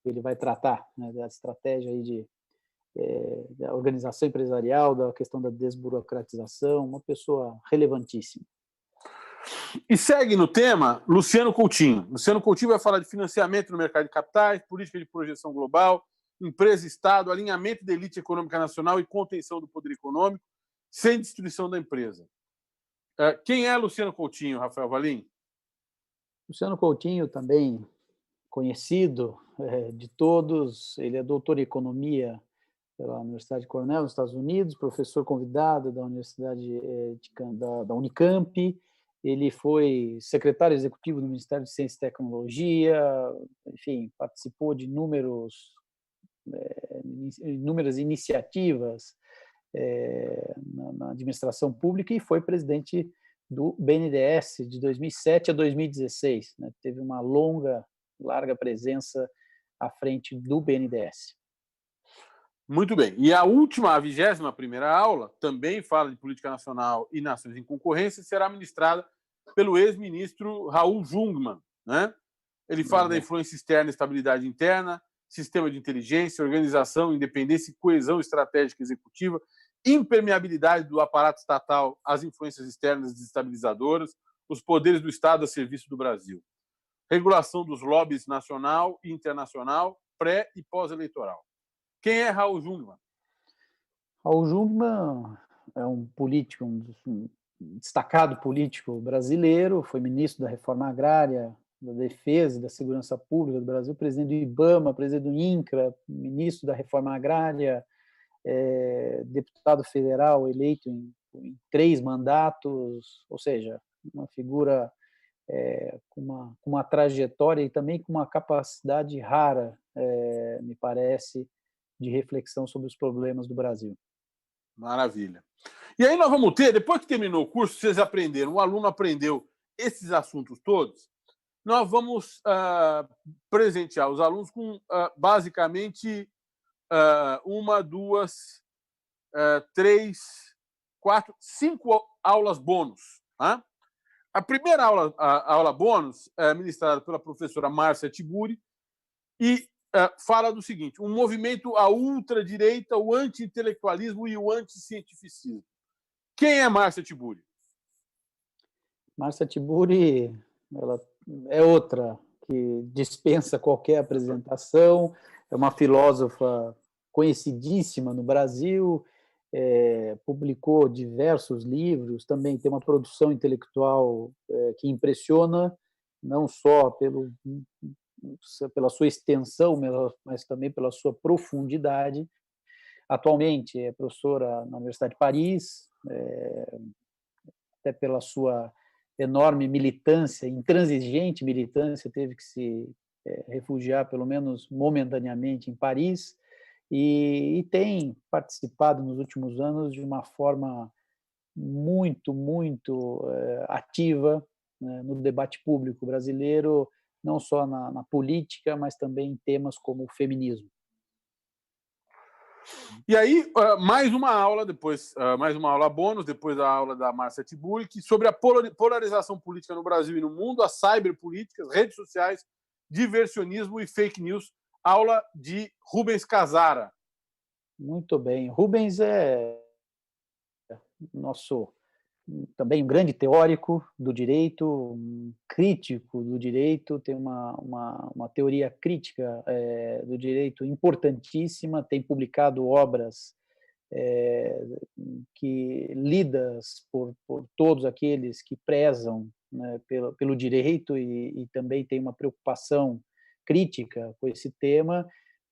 que ele vai tratar, né, da estratégia aí da organização empresarial, da questão da desburocratização, uma pessoa relevantíssima.
E segue no tema Luciano Coutinho. Luciano Coutinho vai falar de financiamento no mercado de capitais, política de projeção global, empresa-estado, alinhamento da elite econômica nacional e contenção do poder econômico, sem destruição da empresa. Quem é Luciano Coutinho, Rafael Valim?
Luciano Coutinho, também conhecido de todos, ele é doutor em economia pela Universidade de Cornell, nos Estados Unidos, professor convidado da Universidade da Unicamp. Ele foi secretário executivo do Ministério de Ciência e Tecnologia, enfim, participou de inúmeras iniciativas na administração pública e foi presidente do BNDES de 2007 a 2016. Né? Teve uma larga presença à frente do BNDES.
Muito bem. E a 21ª aula também fala de política nacional e nações em concorrência, será ministrada pelo ex-ministro Raul Jungmann. Né? Ele fala da influência externa e estabilidade interna, sistema de inteligência, organização, independência e coesão estratégica executiva, impermeabilidade do aparato estatal às influências externas desestabilizadoras, os poderes do Estado a serviço do Brasil, regulação dos lobbies nacional e internacional, pré- e pós-eleitoral. Quem é Raul Jungmann?
Raul Jungmann é um político, um destacado político brasileiro, foi ministro da Reforma Agrária, da Defesa e da Segurança Pública do Brasil, presidente do IBAMA, presidente do INCRA, ministro da Reforma Agrária, deputado federal eleito em 3 mandatos, ou seja, uma figura com uma trajetória e também com uma capacidade rara, me parece, de reflexão sobre os problemas do Brasil.
Maravilha. E aí nós vamos ter, depois que terminou o curso, vocês aprenderam, o aluno aprendeu esses assuntos todos, nós vamos presentear os alunos com, basicamente, 1, 2, 3, 4, 5 aulas bônus. Tá? A primeira aula bônus é ministrada pela professora Márcia Tiburi e fala do seguinte: um movimento à ultradireita, o anti-intelectualismo e o anticientificismo. Quem é Márcia Tiburi?
Márcia Tiburi, ela é outra que dispensa qualquer apresentação, é uma filósofa conhecidíssima no Brasil, publicou diversos livros, também tem uma produção intelectual que impressiona, não só pela sua extensão, mas também pela sua profundidade. Atualmente é professora na Universidade de Paris, até pela sua enorme militância, intransigente militância, teve que se refugiar, pelo menos momentaneamente, em Paris, e tem participado nos últimos anos de uma forma muito, muito ativa, né, no debate público brasileiro, não só na política, mas também em temas como o feminismo.
E aí, mais uma aula depois, mais uma aula bônus, depois da aula da Márcia Tiburi, sobre a polarização política no Brasil e no mundo, as cyberpolíticas, redes sociais, diversionismo e fake news, aula de Rubens Casara.
Muito bem. Rubens é nosso também um grande teórico do direito, um crítico do direito, tem uma teoria crítica do direito importantíssima, tem publicado obras que lidas por todos aqueles que prezam, né, pelo direito e também tem uma preocupação crítica com esse tema.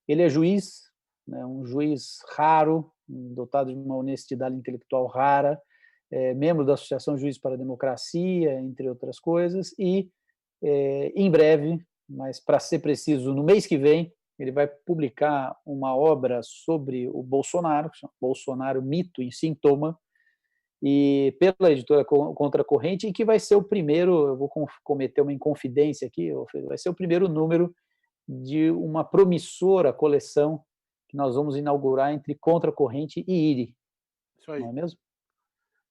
Ele é juiz, né, um juiz raro, dotado de uma honestidade intelectual rara, membro da Associação Juízes para a Democracia, entre outras coisas, e em breve, mas para ser preciso, no mês que vem, ele vai publicar uma obra sobre o Bolsonaro, Bolsonaro, Mito e Sintoma, e pela editora Contracorrente, e que vai ser o primeiro, eu vou cometer uma inconfidência aqui, vai ser o primeiro número de uma promissora coleção que nós vamos inaugurar entre Contracorrente e IRI.
Isso aí.
Não é mesmo?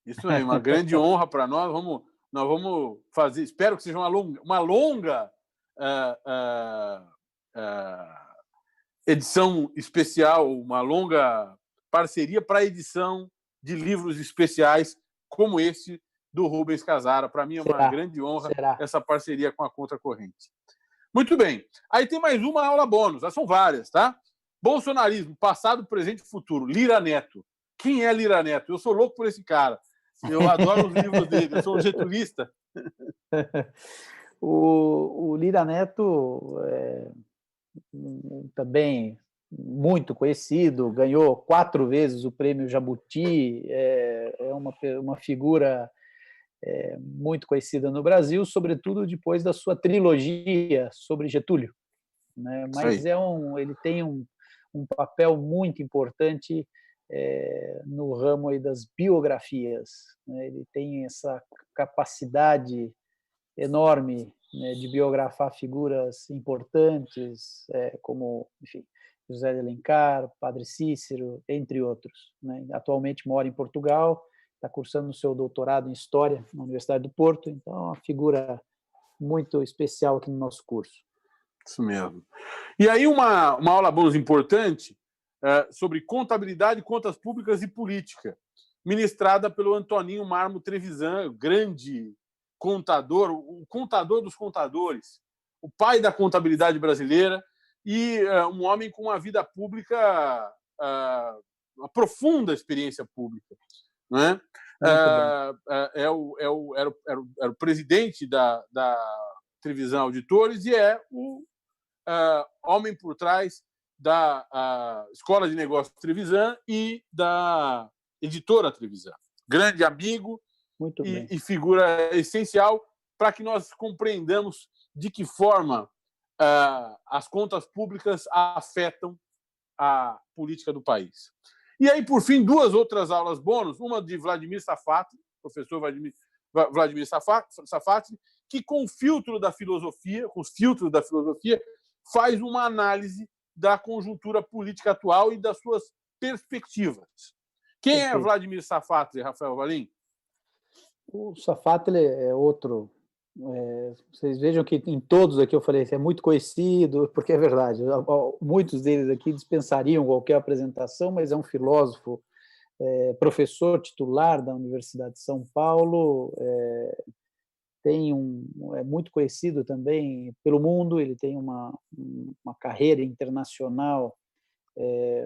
Isso é uma grande honra para nós. Nós vamos fazer, espero que seja uma longa edição especial, uma longa parceria para a edição de livros especiais como esse do Rubens Casara. Para mim é uma grande honra essa parceria com a Contracorrente. Muito bem. Aí tem mais uma aula bônus, são várias, tá? Bolsonarismo, passado, presente e futuro. Lira Neto. Quem é Lira Neto? Eu sou louco por esse cara. Eu adoro os livros dele. Eu sou um getulista.
O Lira Neto também muito conhecido, ganhou 4 vezes o prêmio Jabuti, é uma figura muito conhecida no Brasil, sobretudo depois da sua trilogia sobre Getúlio, né? Mas ele tem um papel muito importante no ramo aí das biografias, né? Ele tem essa capacidade enorme, né, de biografar figuras importantes, como, enfim, José de Alencar, Padre Cícero, entre outros, né? Atualmente mora em Portugal, está cursando o seu doutorado em História na Universidade do Porto, então é uma figura muito especial aqui no nosso curso.
Isso mesmo. E aí uma aula bônus importante sobre contabilidade, contas públicas e política, ministrada pelo Antoninho Marmo Trevisan, grande contador, o contador dos contadores, o pai da contabilidade brasileira e um homem com uma vida pública, uma profunda experiência pública, né? Era o presidente da Trevisan Auditores e é o homem por trás da Escola de Negócios Trevisan e da editora Trevisan. Grande amigo e figura essencial para que nós compreendamos de que forma as contas públicas afetam a política do país. E aí, por fim, 2 outras aulas bônus, uma de Vladimir Safatli, professor Vladimir Safatli, que com os filtros da filosofia, faz uma análise da conjuntura política atual e das suas perspectivas. Quem é Vladimir Safatli, Rafael Valim?
O Safatli é outro. Vocês vejam que em todos aqui eu falei, é muito conhecido, porque é verdade. Muitos deles aqui dispensariam qualquer apresentação, mas é um filósofo, professor titular da Universidade de São Paulo, é muito conhecido também pelo mundo, ele tem uma carreira internacional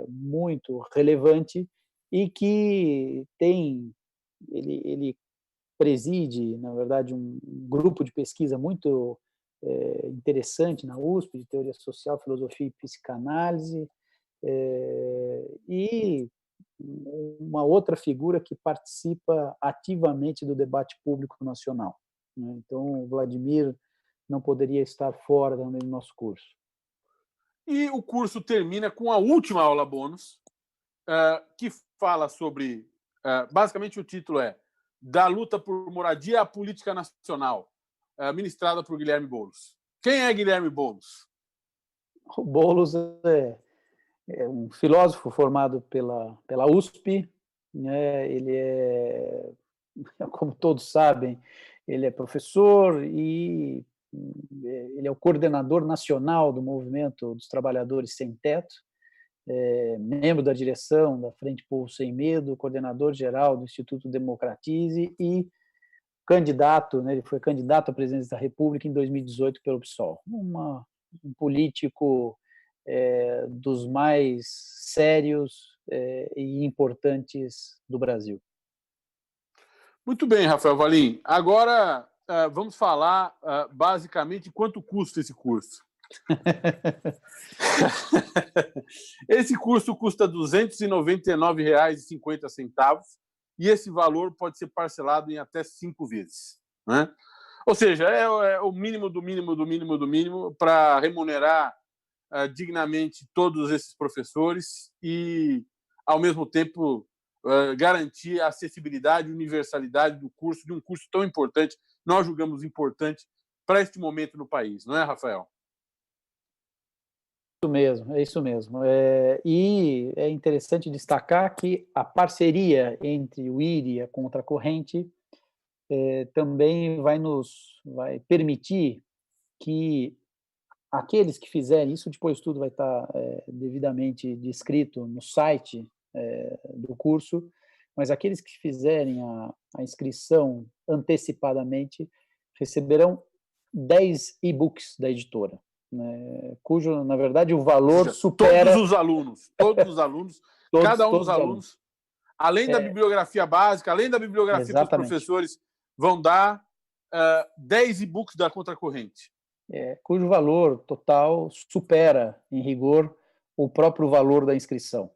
muito relevante e que ele preside, na verdade, um grupo de pesquisa muito interessante na USP, de teoria social, filosofia e psicanálise, e uma outra figura que participa ativamente do debate público nacional, né? Então, o Vladimir não poderia estar fora também do nosso curso.
E o curso termina com a última aula bônus, que fala sobre, basicamente o título é Da Luta por Moradia à Política Nacional, ministrada por Guilherme Boulos. Quem é Guilherme Boulos?
O Boulos é um filósofo formado pela USP, né? Ele como todos sabem, ele é professor e ele é o coordenador nacional do Movimento dos Trabalhadores Sem Teto, membro da direção da Frente Povo Sem Medo, coordenador geral do Instituto Democratize e candidato, né, ele foi candidato à presidência da República em 2018 pelo PSOL. Um político dos mais sérios e importantes do Brasil.
Muito bem, Rafael Valim. Agora vamos falar basicamente quanto custa esse curso. Esse curso custa R$ 299,50 e esse valor pode ser parcelado em até 5 vezes, né? Ou seja, é o mínimo do mínimo do mínimo do mínimo para remunerar dignamente todos esses professores e, ao mesmo tempo, garantir a acessibilidade e universalidade do curso, de um curso tão importante, nós julgamos importante para este momento no país, não é, Rafael?
É isso mesmo. E é interessante destacar que a parceria entre o IRI e a Contracorrente também vai permitir que aqueles que fizerem, isso depois tudo vai estar devidamente descrito no site do curso, mas aqueles que fizerem a inscrição antecipadamente receberão 10 e-books da editora. né, cujo, na verdade, o valor supera...
Todos os alunos, cada um dos alunos, além da bibliografia básica, além da bibliografia que os professores vão dar, 10 e-books da Contracorrente.
Cujo valor total supera, em rigor, o próprio valor da inscrição.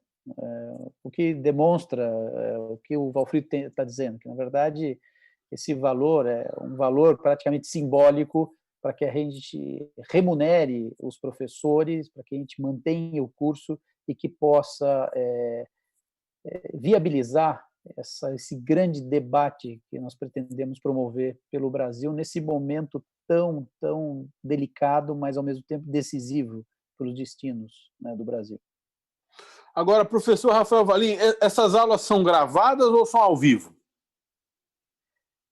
O que demonstra o que o Valfrido está dizendo, que, na verdade, esse valor é um valor praticamente simbólico para que a gente remunere os professores, para que a gente mantenha o curso e que possa viabilizar esse grande debate que nós pretendemos promover pelo Brasil nesse momento tão delicado, mas ao mesmo tempo decisivo para os destinos, né, do Brasil.
Agora, professor Rafael Valim, essas aulas são gravadas ou são ao vivo?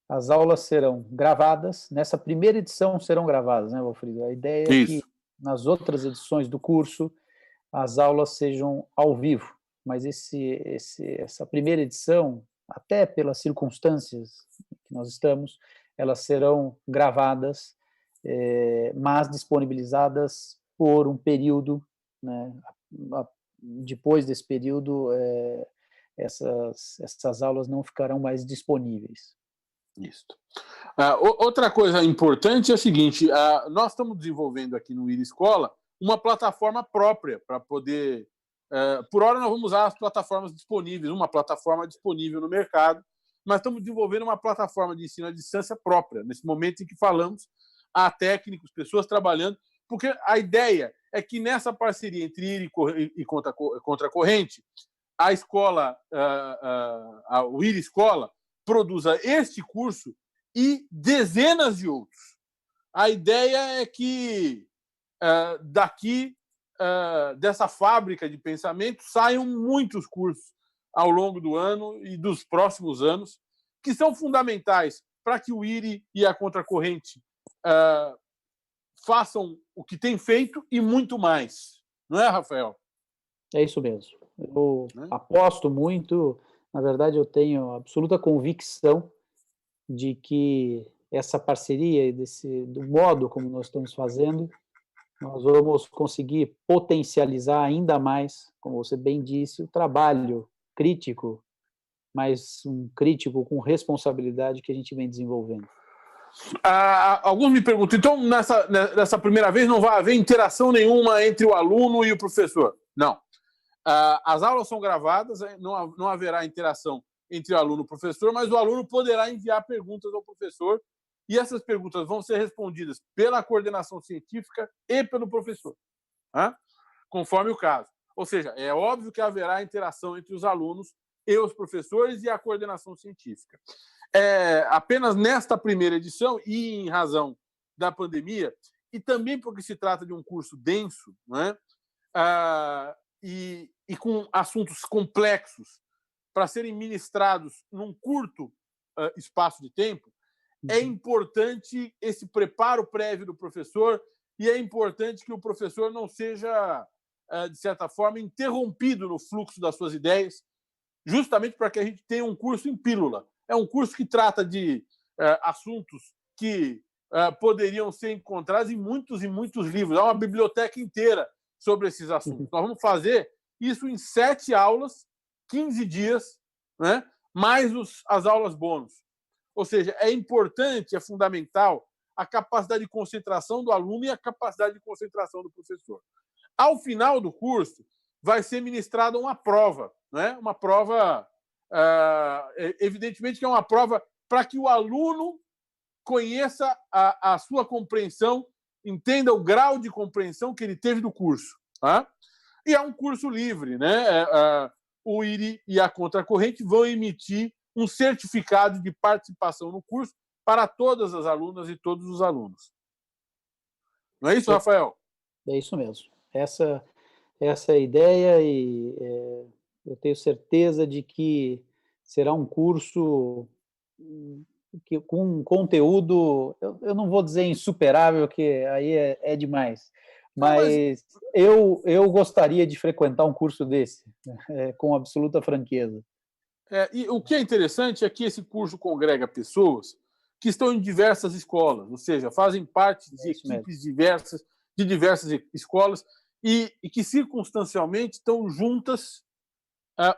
As aulas serão gravadas, nessa primeira edição serão gravadas, né, Valfrido? A ideia é que nas outras edições do curso as aulas sejam ao vivo, mas essa primeira edição, até pelas circunstâncias que nós estamos, elas serão gravadas, mas disponibilizadas por um período, né? Depois desse período, essas aulas não ficarão mais disponíveis.
Isso. Outra coisa importante é a seguinte: nós estamos desenvolvendo aqui no IRI Escola uma plataforma própria para poder... por hora, nós vamos usar as plataformas disponíveis, uma plataforma disponível no mercado, mas estamos desenvolvendo uma plataforma de ensino à distância própria, nesse momento em que falamos a técnicos, pessoas trabalhando, porque a ideia é que nessa parceria entre IRI e Contracorrente, a escola, o IRI Escola, produza este curso e dezenas de outros. A ideia é que daqui, dessa fábrica de pensamento, saiam muitos cursos ao longo do ano e dos próximos anos, que são fundamentais para que o IRI e a Contracorrente façam o que tem feito e muito mais. Não é, Rafael?
É isso mesmo. Eu aposto muito, na verdade, eu tenho absoluta convicção de que essa parceria, do modo como nós estamos fazendo, nós vamos conseguir potencializar ainda mais, como você bem disse, o trabalho crítico, mas um crítico com responsabilidade que a gente vem desenvolvendo.
Alguns me perguntam, então, nessa primeira vez não vai haver interação nenhuma entre o aluno e o professor? Não. As aulas são gravadas, não haverá interação entre o aluno e o professor, mas o aluno poderá enviar perguntas ao professor e essas perguntas vão ser respondidas pela coordenação científica e pelo professor, conforme o caso. Ou seja, é óbvio que haverá interação entre os alunos e os professores e a coordenação científica. Apenas nesta primeira edição, e em razão da pandemia, e também porque se trata de um curso denso, né? E com assuntos complexos para serem ministrados num curto espaço de tempo, é importante esse preparo prévio do professor e é importante que o professor não seja, de certa forma, interrompido no fluxo das suas ideias, justamente para que a gente tenha um curso em pílula. É um curso que trata de assuntos que poderiam ser encontrados em muitos e muitos livros. Há uma biblioteca inteira sobre esses assuntos. Nós vamos fazer isso em 7 aulas, 15 dias, né? Mais as aulas bônus. Ou seja, é importante, é fundamental a capacidade de concentração do aluno e a capacidade de concentração do professor. Ao final do curso, vai ser ministrada uma prova, né? Uma prova, evidentemente que é uma prova para que o aluno conheça a sua compreensão, entenda o grau de compreensão que ele teve do curso. E é um curso livre, né? O IRI e a Contracorrente vão emitir um certificado de participação no curso para todas as alunas e todos os alunos. Não é isso, Rafael?
É isso mesmo. Essa é a ideia e eu tenho certeza de que será um curso com um conteúdo, eu não vou dizer insuperável, que aí é demais, mas eu gostaria de frequentar um curso desse, com absoluta franqueza.
E o que é interessante é que esse curso congrega pessoas que estão em diversas escolas, ou seja, fazem parte de equipes diversas de diversas escolas e que circunstancialmente estão juntas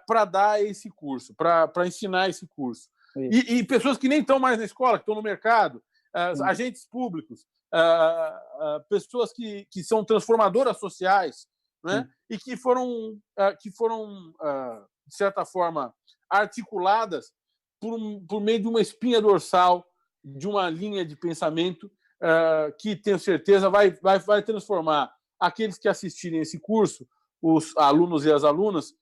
para dar esse curso, para ensinar esse curso. E pessoas que nem estão mais na escola, que estão no mercado, agentes públicos, pessoas que são transformadoras sociais, né? E que foram, de certa forma, articuladas por meio de uma espinha dorsal, de uma linha de pensamento que, tenho certeza, vai transformar aqueles que assistirem esse curso, os alunos e as alunas,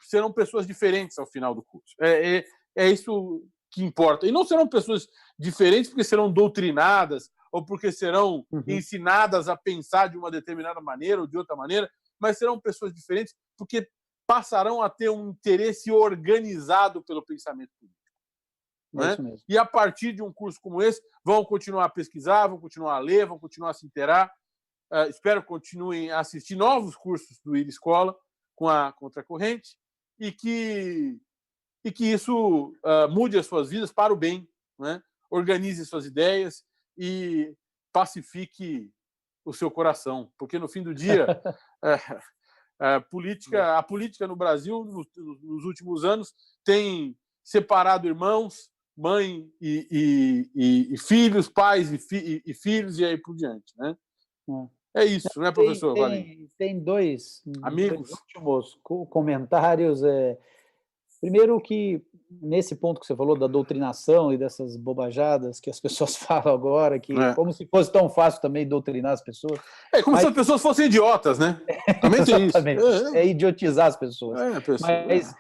serão pessoas diferentes ao final do curso. É isso que importa. E não serão pessoas diferentes porque serão doutrinadas ou porque serão ensinadas a pensar de uma determinada maneira ou de outra maneira, mas serão pessoas diferentes porque passarão a ter um interesse organizado pelo pensamento político. Né? E a partir de um curso como esse, vão continuar a pesquisar, vão continuar a ler, vão continuar a se inteirar. Espero que continuem a assistir novos cursos do IRI Escola com a Contracorrente e que isso mude as suas vidas para o bem, né? Organize suas ideias e pacifique o seu coração, porque no fim do dia a política no Brasil nos últimos anos tem separado irmãos, mãe e filhos, pais e filhos e aí por diante, né? É isso, né, professor Valim?
Tem dois
amigos
últimos comentários. Primeiro que, nesse ponto que você falou da doutrinação e dessas bobajadas que as pessoas falam agora, que como se fosse tão fácil também doutrinar as pessoas.
Como se as pessoas fossem idiotas, né? Também tem isso.
Idiotizar as pessoas. Mas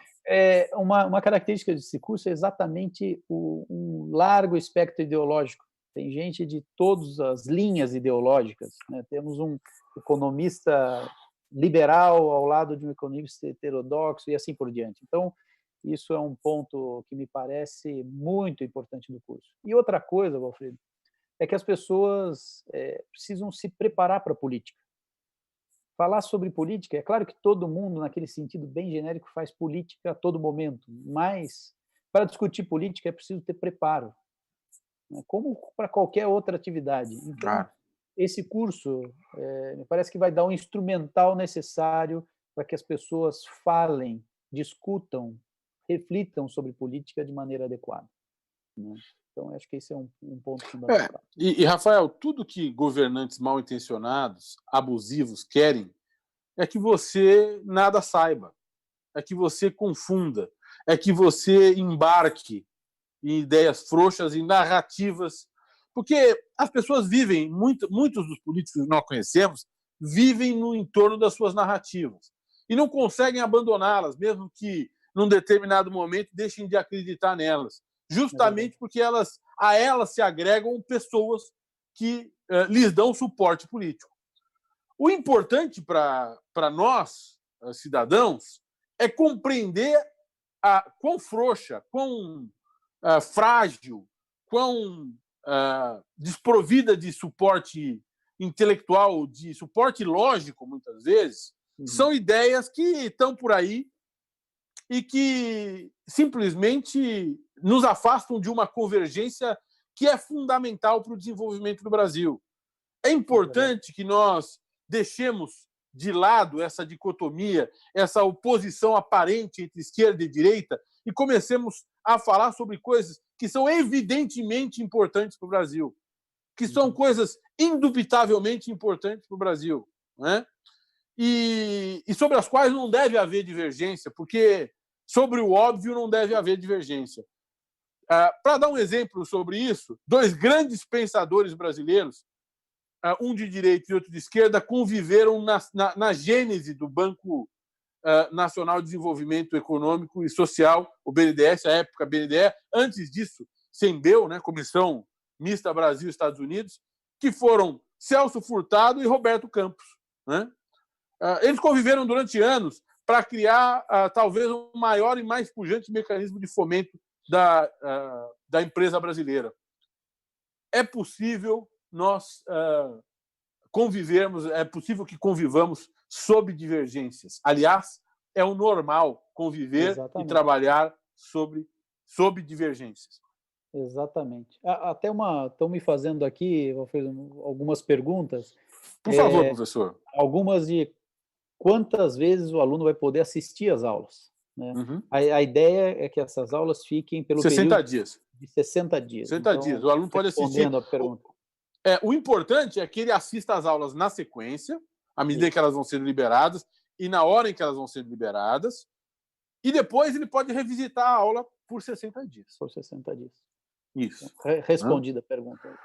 uma característica desse curso é exatamente um largo espectro ideológico. Tem gente de todas as linhas ideológicas, né? Temos um economista liberal ao lado de um economista heterodoxo e assim por diante. Então, isso é um ponto que me parece muito importante do curso. E outra coisa, Valfredo, é que as pessoas precisam se preparar para a política. Falar sobre política, é claro que todo mundo, naquele sentido bem genérico, faz política a todo momento, mas para discutir política é preciso ter preparo, né? Como para qualquer outra atividade. Então, esse curso me parece que vai dar um instrumental necessário para que as pessoas falem, discutam, reflitam sobre política de maneira adequada, né? Então, acho que esse é um ponto fundamental.
E, Rafael, tudo que governantes mal intencionados, abusivos, querem é que você nada saiba, é que você confunda, é que você embarque em ideias frouxas, em narrativas, porque as pessoas vivem, muitos dos políticos que nós conhecemos, vivem no entorno das suas narrativas e não conseguem abandoná-las, mesmo que num determinado momento deixem de acreditar nelas, justamente porque a elas se agregam pessoas que lhes dão suporte político. O importante para nós, cidadãos, é compreender quão frouxa, quão frágil, quão desprovida de suporte intelectual, de suporte lógico, muitas vezes, são ideias que estão por aí e que simplesmente nos afastam de uma convergência que é fundamental para o desenvolvimento do Brasil. É importante que nós deixemos de lado essa dicotomia, essa oposição aparente entre esquerda e direita e comecemos a falar sobre coisas que são evidentemente importantes para o Brasil, que são coisas indubitavelmente importantes para o Brasil, né? E sobre as quais não deve haver divergência, porque sobre o óbvio não deve haver divergência. Para dar um exemplo sobre isso, dois grandes pensadores brasileiros, um de direita e outro de esquerda, conviveram na gênese do Banco Nacional de Desenvolvimento Econômico e Social, o BNDES, a época BNDE, antes disso, CEMBEU, né, Comissão Mista Brasil-Estados Unidos, que foram Celso Furtado e Roberto Campos, né? Eles conviveram durante anos para criar talvez o maior e mais pujante mecanismo de fomento da empresa brasileira. É possível nós convivermos, é possível que convivamos sob divergências. Aliás, é o normal conviver e trabalhar sob divergências.
Exatamente. Até estão me fazendo aqui, vou fazer algumas perguntas,
Por favor, professor.
algumas de quantas vezes o aluno vai poder assistir às aulas, né.
Uhum.
A ideia é que essas aulas fiquem pelo
60
período
dias.
de 60 dias.
60 dias.
Então,
O aluno pode assistir.
respondendo à pergunta.
O importante é que ele assista às aulas na sequência, à medida
Isso.
que elas vão sendo liberadas, e na hora em que elas vão sendo liberadas, e depois ele pode revisitar a aula por 60 dias.
Por 60 dias.
Isso.
Respondida a pergunta.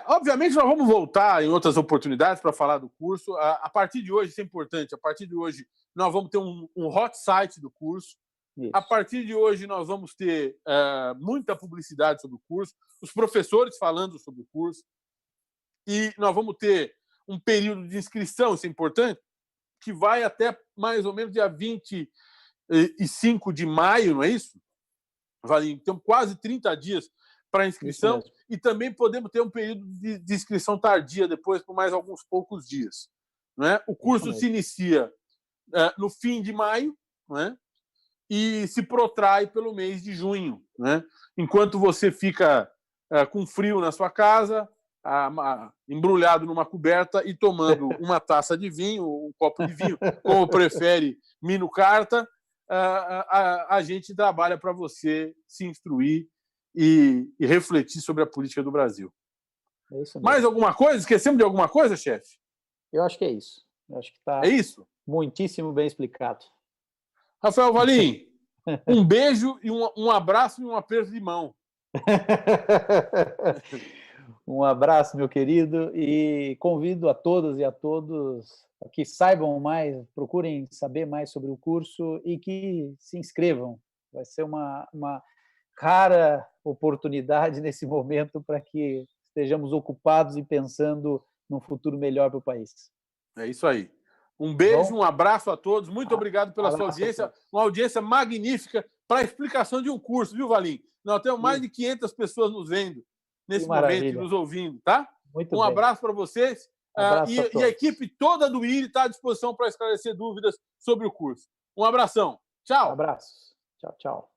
Obviamente nós vamos voltar em outras oportunidades para falar do curso. A partir de hoje, isso é importante, a partir de hoje nós vamos ter um hot site do curso.
Isso.
A partir de hoje nós vamos ter muita publicidade sobre o curso, os professores falando sobre o curso, e nós vamos ter um período de inscrição, isso é importante, que vai até mais ou menos dia 25 de maio, não é isso? Então, quase 30 dias para inscrição, e também podemos ter um período de inscrição tardia depois, por mais alguns poucos dias. Não é? O curso se inicia no fim de maio, não é? E se protrai pelo mês de junho. Né? Enquanto você fica com frio na sua casa, embrulhado numa coberta e tomando uma taça de vinho, um copo de vinho, como prefere Mino Carta, a gente trabalha para você se instruir e refletir sobre a política do Brasil.
É isso mesmo.
Mais alguma coisa? Esquecemos de alguma coisa, chefe?
Eu acho que é isso. Eu acho que está muitíssimo bem explicado.
Rafael Valim, um beijo e um abraço e um aperto de mão.
Um abraço, meu querido, e convido a todas e a todos a que saibam mais, procurem saber mais sobre o curso e que se inscrevam. Vai ser uma rara oportunidade nesse momento para que estejamos ocupados e pensando num futuro melhor para o país.
É isso aí. Um beijo, um abraço a todos. Muito obrigado pela sua audiência. Uma audiência magnífica para a explicação de um curso, viu, Valim? Nós temos mais de 500 pessoas nos vendo nesse momento e nos ouvindo, tá? Um abraço para vocês. E a equipe toda do IRI está à disposição para esclarecer dúvidas sobre o curso. Um abração. Tchau.
Um abraço. Tchau, tchau.